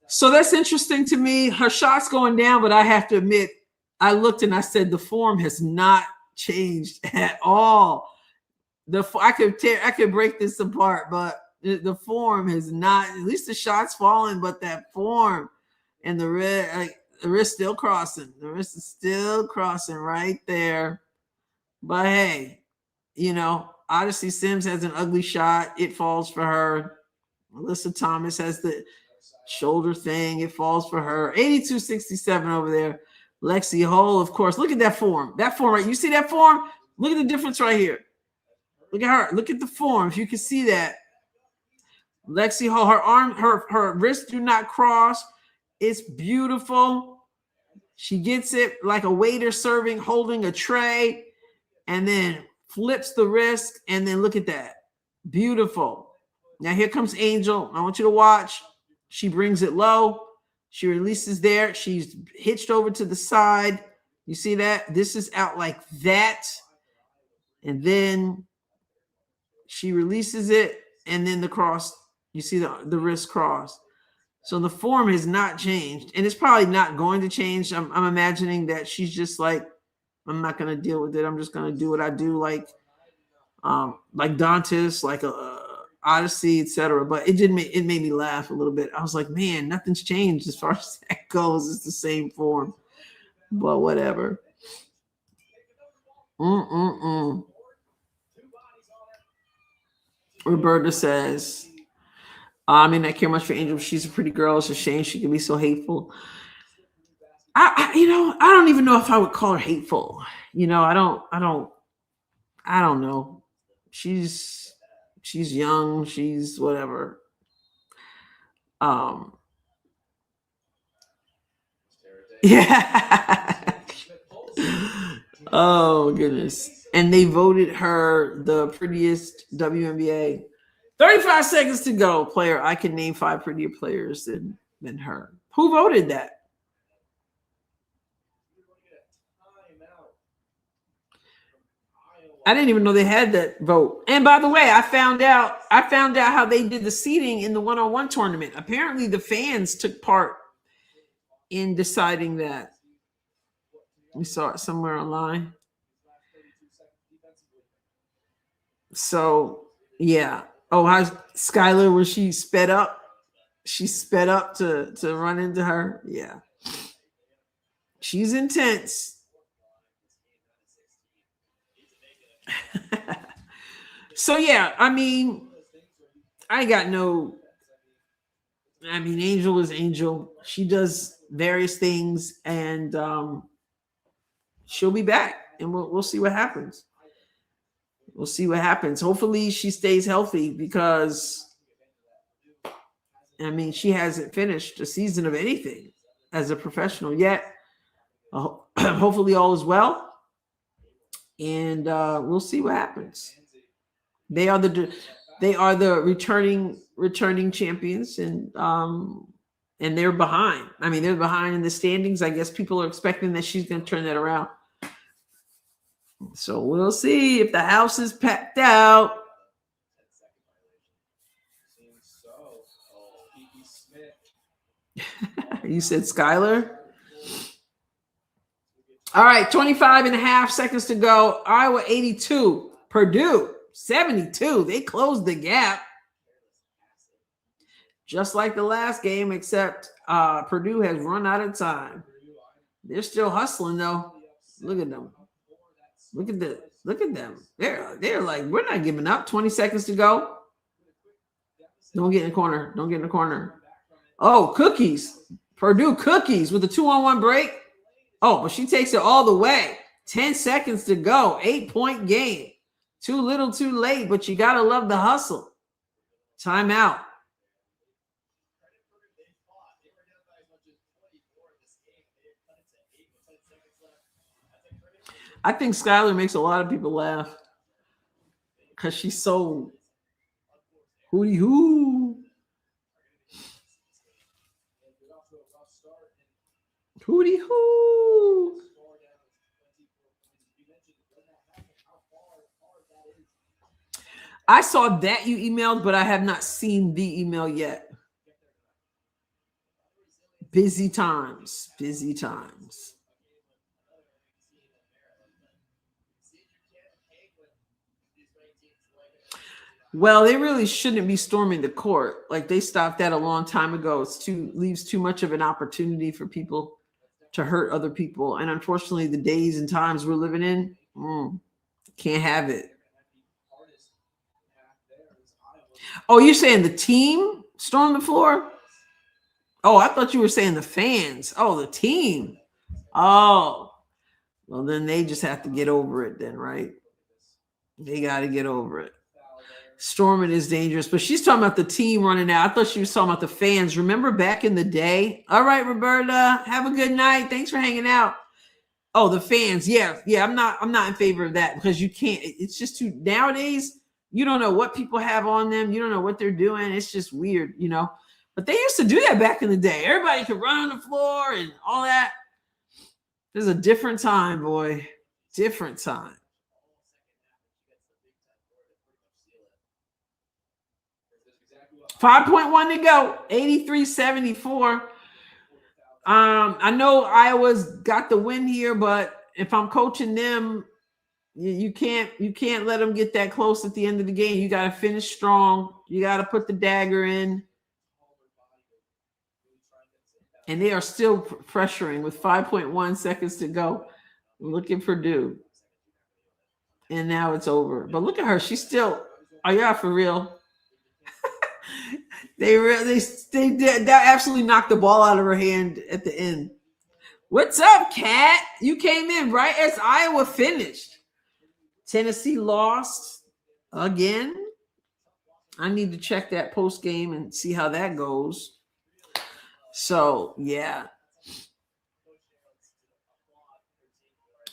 So that's interesting to me. Her shot's going down, but I have to admit, I looked and I said the form has not changed at all. I could break this apart, but the form has not. At least the shot's falling, but that form and the wrist still crossing. The wrist is still crossing right there. But hey, Odyssey Sims has an ugly shot. It falls for her. Alyssa Thomas has the shoulder thing. It falls for her. 82-67 over there. Lexi Hull, of course. Look at that form. That form, right? You see that form? Look at the difference right here. Look at her. Look at the form. If you can see that. Lexi Hull, her arm, her wrists do not cross. It's beautiful. She gets it like a waiter serving, holding a tray, and then flips the wrist. And then look at that. Beautiful. Now here comes Angel. I want you to watch. She brings it low. She releases there. She's hitched over to the side. You see that? This is out like that. And then she releases it. And then the cross, you see the wrist cross. So the form has not changed. And it's probably not going to change. I'm imagining that she's just like, I'm not going to deal with it. I'm just going to do what I do, like Dantas, like Odyssey, etc. But it made me laugh a little bit. I was like, man, nothing's changed as far as that goes. It's the same form, but whatever. Roberta says, I mean, I care much for Angel. She's a pretty girl. It's a shame she can be so hateful. I don't even know if I would call her hateful. I don't know. She's young. She's whatever. Yeah. Oh goodness. And they voted her the prettiest WNBA. 35 seconds to go. Player. I can name 5 prettier players than her. Who voted that? I didn't even know they had that vote. And by the way, I found out how they did the seating in the one-on-one tournament. Apparently the fans took part in deciding that. We saw it somewhere online. So yeah. Oh, how's Skylar, was she sped up? She sped up to run into her. Yeah. She's intense. So yeah, Angel is Angel. She does various things, and she'll be back, and we'll see what happens. We'll see what happens. Hopefully she stays healthy, because she hasn't finished a season of anything as a professional yet. Hopefully all is well, and we'll see what happens. They are the returning champions, and they're behind. They're behind in the standings. I guess people are expecting that she's going to turn that around. So we'll see if the house is packed out. You said Skylar? All right, 25 and a half seconds to go. Iowa 82, Purdue 72. They closed the gap. Just like the last game, except Purdue has run out of time. They're still hustling, though. Look at them. Look at them. They're like, we're not giving up. 20 seconds to go. Don't get in the corner. Oh, cookies. Purdue cookies with a 2-on-1 break. Oh, but she takes it all the way. 10 seconds to go. 8-point game. Too little, too late, but you got to love the hustle. Timeout. I think Skylar makes a lot of people laugh because she's so hooty hoo. Hooty hoo. I saw that you emailed, but I have not seen the email yet. Busy times. Well, they really shouldn't be storming the court. Like, they stopped that a long time ago. Leaves too much of an opportunity for people to hurt other people. And unfortunately, the days and times we're living in, can't have it. Oh, you're saying the team stormed the floor? Oh, I thought you were saying the fans. Oh, the team. Oh, well, then they just have to get over it then, right? They got to get over it. Storming is dangerous, but she's talking about the team running out. I thought she was talking about the fans. Remember back in the day? All right, Roberta, have a good night. Thanks for hanging out. Oh, the fans. Yeah. I'm not in favor of that, because you can't. It's just too, nowadays, you don't know what people have on them. You don't know what they're doing. It's just weird, But they used to do that back in the day. Everybody could run on the floor and all that. There's a different time, boy. Different time. $5.1 to go. 83-74. I know Iowa's got the win here, but if I'm coaching them, you can't let them get that close at the end of the game. You got to finish strong. You got to put the dagger in. And they are still pressuring with 5.1 seconds to go. Look at Purdue. and now it's over. But look at her. She's still, oh yeah, for real. They absolutely knocked the ball out of her hand at the end. What's up, Kat? You came in right as Iowa finished. Tennessee lost again. I need to check that post game and see how that goes. So, yeah.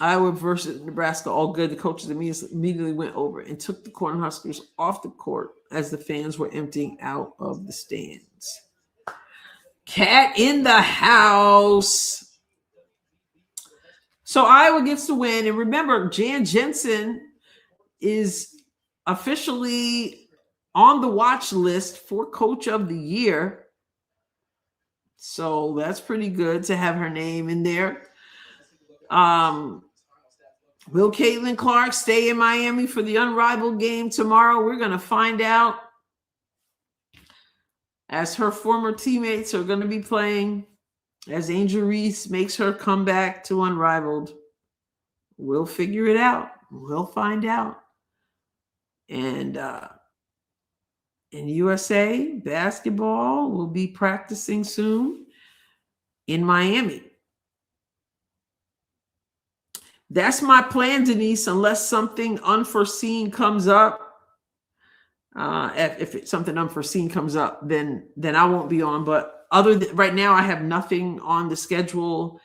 Iowa versus Nebraska, all good. The coaches immediately went over and took the Cornhuskers off the court as the fans were emptying out of the stands. Cat in the house. So Iowa gets the win. And remember, Jan Jensen is officially on the watch list for Coach of the Year. So that's pretty good to have her name in there. Will Caitlin Clark stay in Miami for the Unrivaled game tomorrow? We're going to find out, as her former teammates are going to be playing, as Angel Reese makes her comeback to Unrivaled. We'll figure it out. We'll find out. And in USA, basketball will be practicing soon in Miami. That's my plan, Denise, unless something unforeseen comes up. If something unforeseen comes up, then I won't be on. But right now, I have nothing on the schedule.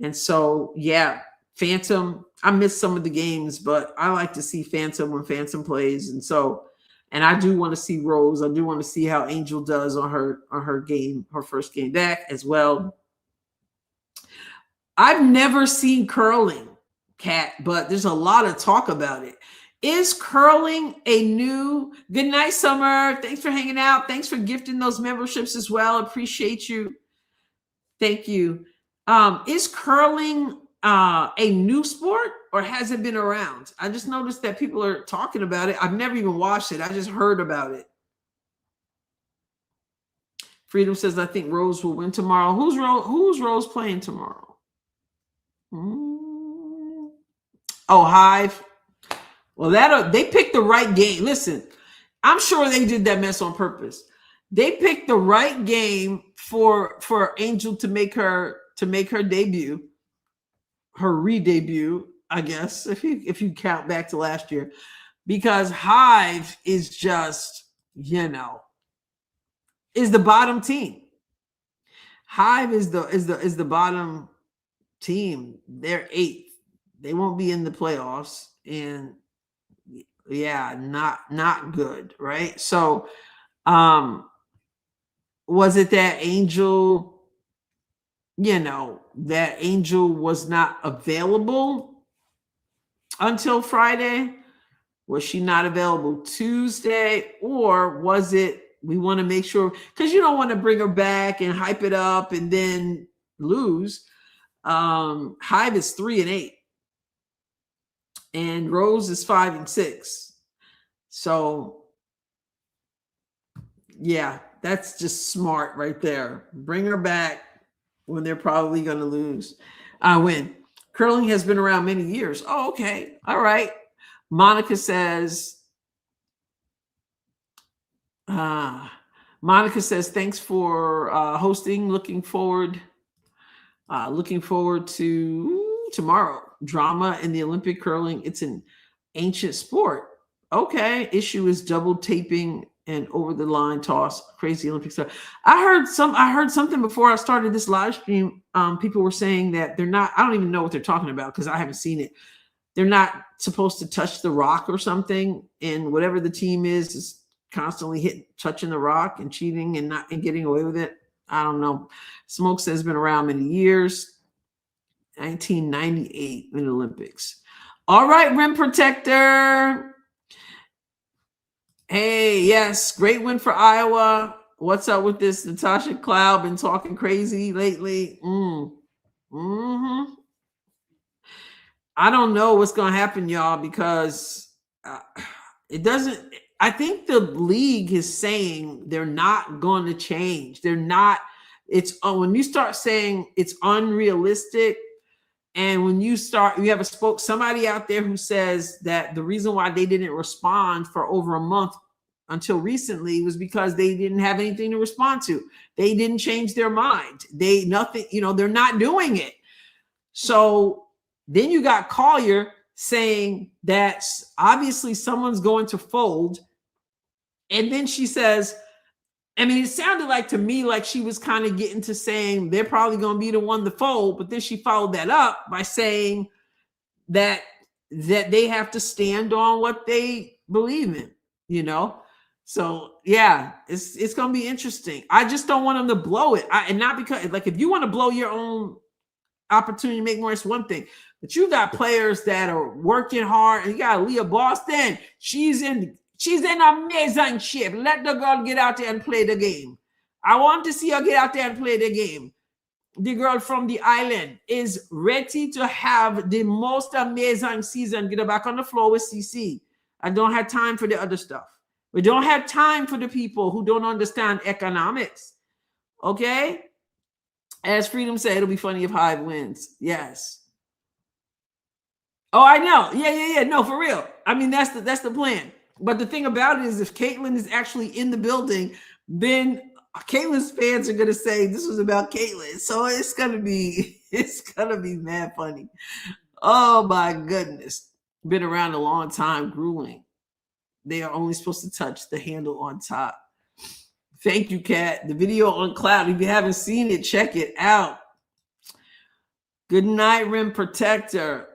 And so, yeah, Phantom, I missed some of the games, but I like to see Phantom when Phantom plays. And I do want to see Rose. I do want to see how Angel does on her game, her first game back as well. I've never seen curling, Kat, but there's a lot of talk about it. Is curling a new good night, Summer? Thanks for hanging out. Thanks for gifting those memberships as well. Appreciate you. Thank you. Is curling a new sport, or has it been around? I just noticed that people are talking about it. I've never even watched it. I just heard about it. Freedom says, I think Rose will win tomorrow. Who's Rose playing tomorrow? Oh, Hive. Well, they picked the right game. Listen, I'm sure they did that mess on purpose. They picked the right game for Angel to make her debut, her re-debut, I guess, if you count back to last year, because Hive is just, is the bottom team. Hive is the bottom team. They're 8th. They won't be in the playoffs, and yeah, not good, right? So, was it that Angel, that Angel was not available until Friday? Was she not available Tuesday? Or was it, we want to make sure, because you don't want to bring her back and hype it up and then lose. Hive is 3-8. And Rose is 5-6. So, yeah, that's just smart right there. Bring her back when they're probably going to lose. Win. Curling has been around many years. Oh, okay. All right. Monica says, thanks for hosting. Looking forward to tomorrow. Drama in the Olympic curling. It's an ancient sport. Okay. Issue is double taping and over the line toss. Crazy Olympic stuff. I heard something before I started this live stream. People were saying that they're not, I don't even know what they're talking about because I haven't seen it. They're not supposed to touch the rock or something. And whatever the team is constantly touching the rock and cheating and getting away with it. I don't know. Smoke says it's been around many years. 1998 in the Olympics. All right, Rim Protector. Hey, yes, great win for Iowa. What's up with this? Natasha Cloud been talking crazy lately. I don't know what's going to happen, y'all, because it doesn't. I think the league is saying they're not going to change. They're not. It's when you start saying it's unrealistic, And when you have somebody out there who says that the reason why they didn't respond for over a month until recently was because they didn't have anything to respond to. They didn't change their mind. They're not doing it. So then you got Collier saying that obviously someone's going to fold. And then she says, I mean, it sounded like to me like she was kind of getting to saying they're probably going to be the one to fold. But then she followed that up by saying that they have to stand on what they believe in, So yeah, it's going to be interesting. I just don't want them to blow it. And not because, like, if you want to blow your own opportunity to make more, it's one thing. But you got players that are working hard, and you got Leah Boston. She's in amazing shape. Let the girl get out there and play the game. I want to see her get out there and play the game. The girl from the island is ready to have the most amazing season. Get her back on the floor with CC. I don't have time for the other stuff. We don't have time for the people who don't understand economics. Okay? As Freedom said, it'll be funny if Hive wins. Yes. Oh, I know. Yeah. No, for real. I mean, that's the plan. But the thing about it is, if Caitlin is actually in the building, then Caitlin's fans are gonna say this was about Caitlin. So it's gonna be mad funny. Oh my goodness. Been around a long time, grueling. They are only supposed to touch the handle on top. Thank you, Kat. The video on Cloud. If you haven't seen it, check it out. Good night, Rim Protector.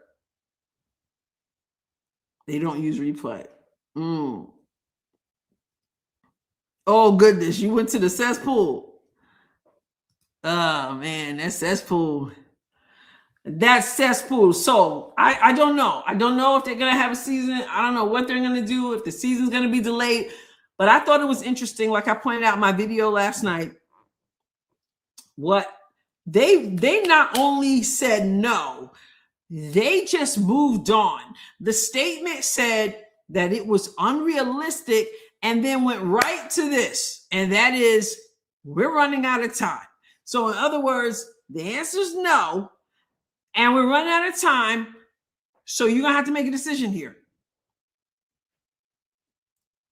They don't use replay. Oh, goodness. You went to the cesspool. Oh, man. That cesspool. That's cesspool. So I don't know. I don't know if they're going to have a season. I don't know what they're going to do, if the season's going to be delayed. But I thought it was interesting, like I pointed out in my video last night, what they not only said no, they just moved on. The statement said that it was unrealistic and then went right to this, and that is, we're running out of time. So in other words, the answer is no, and we're running out of time, so you're going to have to make a decision here.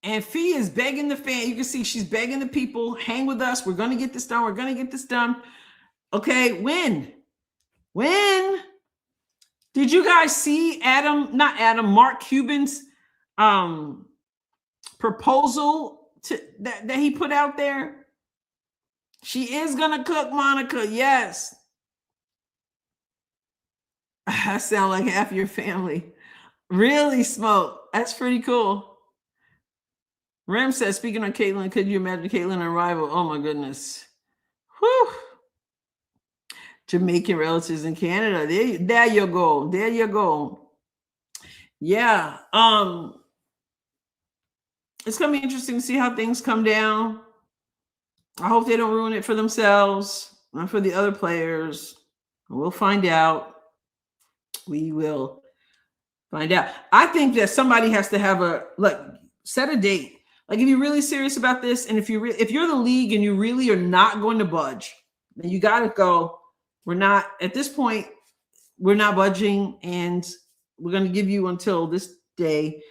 And Fee is begging the fan. You can see she's begging the people, hang with us. We're going to get this done. We're going to get this done. Okay, when? Did you guys see Mark Cuban's proposal that he put out there? She is going to cook, Monica. Yes. I sound like half your family. Really, Smoke. That's pretty cool. Ram says, speaking of Caitlin, could you imagine Caitlin Unrivaled? Oh, my goodness. Whew. Jamaican relatives in Canada. There you go. There you go. Yeah. It's going to be interesting to see how things come down. I hope they don't ruin it for themselves and for the other players. We'll find out. We will find out. I think that somebody has to have set a date. Like, if you're really serious about this, and if you're the league and you really are not going to budge, then you got to go. We're not at this point. We're not budging, and we're going to give you until this day,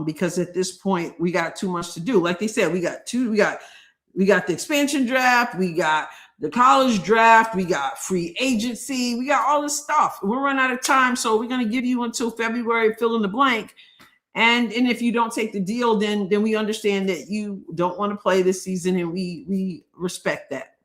because at this point we got too much to do. Like they said, we got the expansion draft, we got the college draft, we got free agency, we got all this stuff. We're running out of time, so we're going to give you until February. Fill in the blank. And if you don't take the deal, then we understand that you don't want to play this season, and we respect that.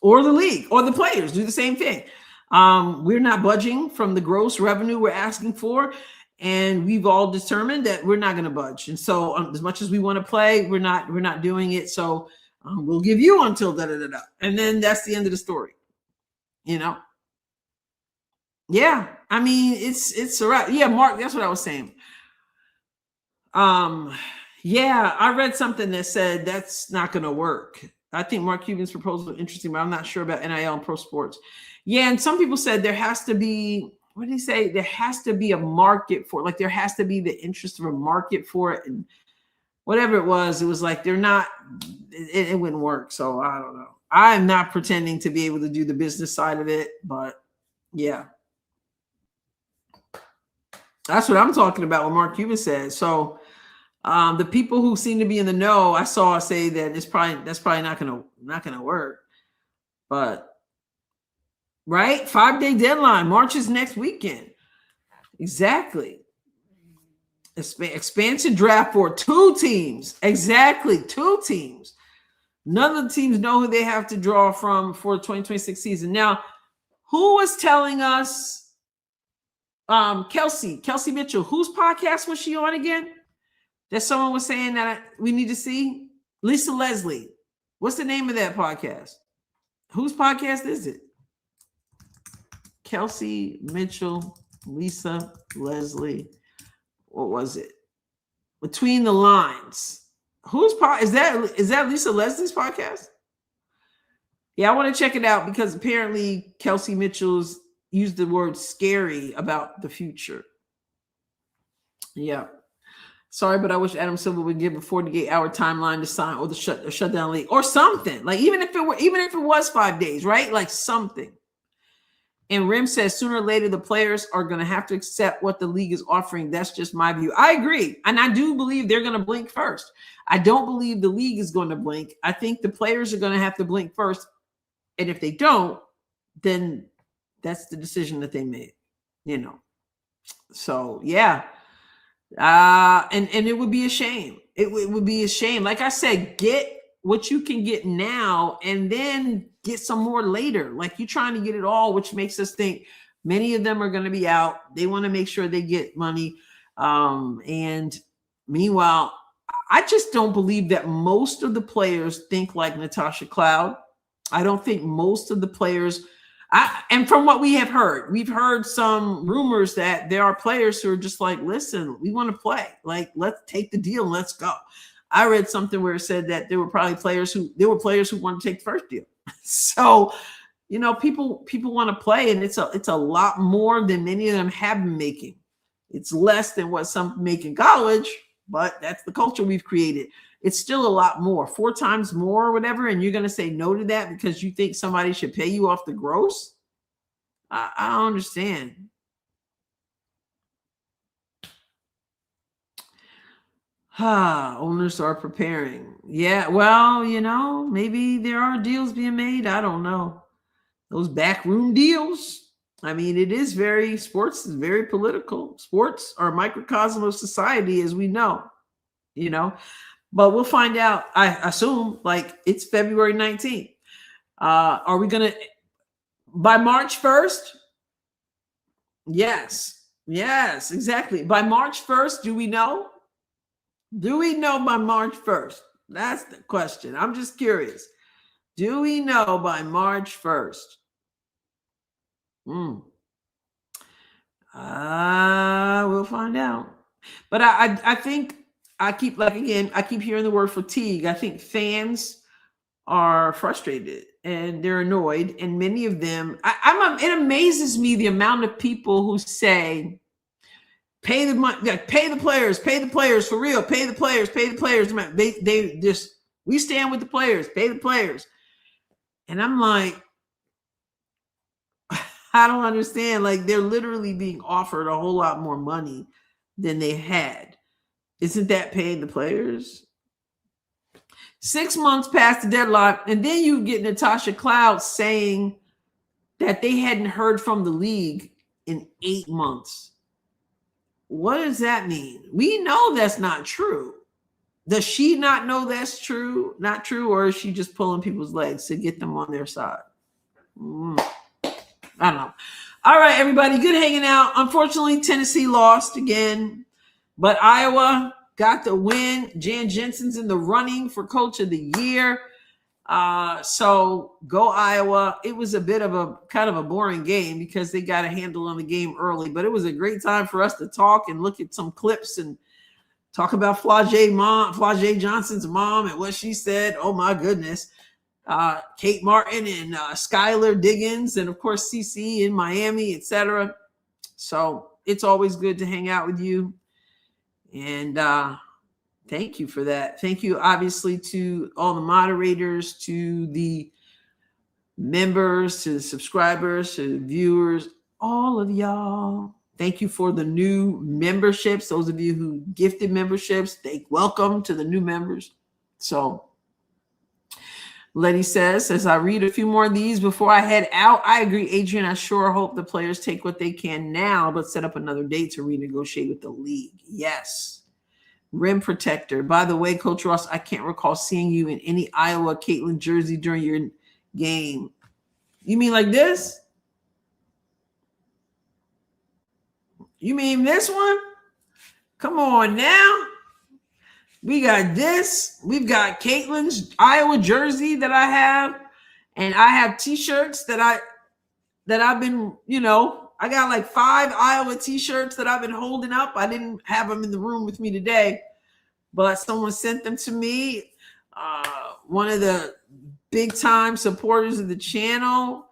Or the league or the players do the same thing. We're not budging from the gross revenue we're asking for, and we've all determined that we're not going to budge. And so, as much as we want to play, we're not doing it. So we'll give you until da-da-da-da. And then that's the end of the story. Yeah, I mean, it's all right. Yeah, Mark, that's what I was saying. Yeah, I read something that said that's not going to work. I think Mark Cuban's proposal is interesting, but I'm not sure about NIL and pro sports. Yeah, and some people said there has to be, what did he say? There has to be a market for it. Like, there has to be the interest of a market for it. And whatever it was like they're not, it wouldn't work. So I don't know. I'm not pretending to be able to do the business side of it, but Yeah. That's what I'm talking about, what Mark Cuban said. So the people who seem to be in the know, I saw say that that's probably not gonna work. But right, 5-day deadline. March is next weekend. Exactly. Expansion draft for 2 teams. Exactly, 2 teams. None of the teams know who they have to draw from for the 2026 season. Now, who was telling us? Kelsey Mitchell. Whose podcast was she on again? That someone was saying that we need to see? Lisa Leslie. What's the name of that podcast? Whose podcast is it? Kelsey Mitchell, Lisa Leslie. What was it? Between the Lines. Whose is that Lisa Leslie's podcast? Yeah, I want to check it out because apparently Kelsey Mitchell's used the word scary about the future. Yeah. Sorry, but I wish Adam Silver would give a 48-hour timeline to sign or the shut down league or something. Like even if it was 5 days, right? Like something. And Rim says sooner or later the players are going to have to accept what the league is offering. That's just my view. I agree. And I do believe they're going to blink first. I don't believe the league is going to blink. I think the players are going to have to blink first. And if they don't, then that's the decision that they made, So, yeah. And it would be a shame. It would be a shame. Like I said, get what you can get now and then get some more later. Like you're trying to get it all, which makes us think many of them are going to be out. They want to make sure they get money. And meanwhile, I just don't believe that most of the players think like Natasha Cloud. I don't think most of the players, and from what we have heard, we've heard some rumors that there are players who are just like, listen, we want to play. Like, let's take the deal and let's go. I read something where it said that there were probably players who wanted to take the first deal. So, people want to play, and it's a lot more than many of them have been making. It's less than what some make in college, but that's the culture we've created. It's still a lot more, 4 times more or whatever, and you're going to say no to that because you think somebody should pay you off the gross? I don't understand. Owners are preparing. Yeah, well, maybe there are deals being made. I don't know. Those backroom deals. I mean, sports is very political. Sports are a microcosm of society, as we know, But we'll find out, I assume, like it's February 19th. Are we going to, by March 1st? Yes, exactly. By March 1st, do we know? Do we know by March 1st? That's the question. I'm just curious. Do we know by March 1st? We'll find out. But I think I keep hearing the word fatigue. I think fans are frustrated and they're annoyed. And many of them, it amazes me the amount of people who say, pay the money, pay the players for real, pay the players. They just, we stand with the players, pay the players. And I'm like, I don't understand. Like they're literally being offered a whole lot more money than they had. Isn't that paying the players? 6 months past the deadline, and then you get Natasha Cloud saying that they hadn't heard from the league in 8 months. What does that mean? We know that's not true. Does she not know that's true? Not true, or is she just pulling people's legs to get them on their side? I don't know. All right, everybody, good hanging out. Unfortunately, Tennessee lost again, but Iowa got the win. Jan Jensen's in the running for Coach of the Year. So go Iowa. It was a bit of a kind of a boring game because they got a handle on the game early, but it was a great time for us to talk and look at some clips and talk about Flau'jae Johnson's mom and what she said. Oh my goodness. Kate Martin and Skylar Diggins and of course CC in Miami, etc. So it's always good to hang out with you. And thank you for that. Thank you, obviously, to all the moderators, to the members, to the subscribers, to the viewers. all of y'all. Thank you for the new memberships. Those of you who gifted memberships, welcome to the new members. So Letty says, as I read a few more of these before I head out, I agree, Adrienne. I sure hope the players take what they can now, but set up another date to renegotiate with the league. Yes. Rim protector. By the way, Coach Ross, I can't recall seeing you in any Iowa Caitlin jersey during your game. You mean like this? You mean this one? Come on now. We got this. We've got Caitlin's Iowa jersey that I have. And I have t-shirts that I've been, I got like 5 Iowa t-shirts that I've been holding up. I didn't have them in the room with me today, but someone sent them to me. One of the big time supporters of the channel,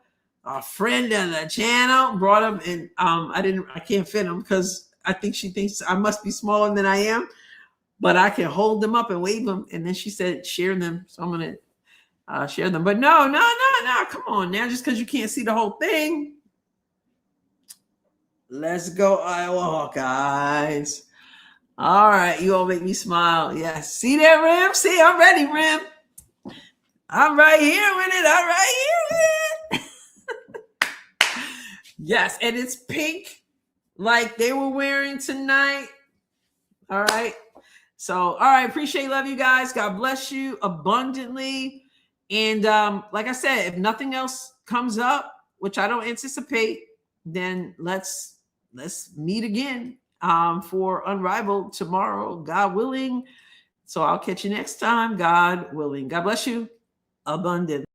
a friend of the channel, brought them, and I can't fit them because I think she thinks I must be smaller than I am, but I can hold them up and wave them. And then she said, share them. So I'm going to share them. But no. Come on now. Just because you can't see the whole thing. Let's go, Iowa Hawkeyes. All right. You all make me smile. Yeah. See that, Rim? See, I'm ready, Rim. I'm right here with it. I'm right here with it. Yes. And it's pink like they were wearing tonight. All right. So, all right. Appreciate, love you guys. God bless you abundantly. And like I said, if nothing else comes up, which I don't anticipate, then let's meet again for Unrivaled tomorrow, God willing. So I'll catch you next time, God willing. God bless you abundantly.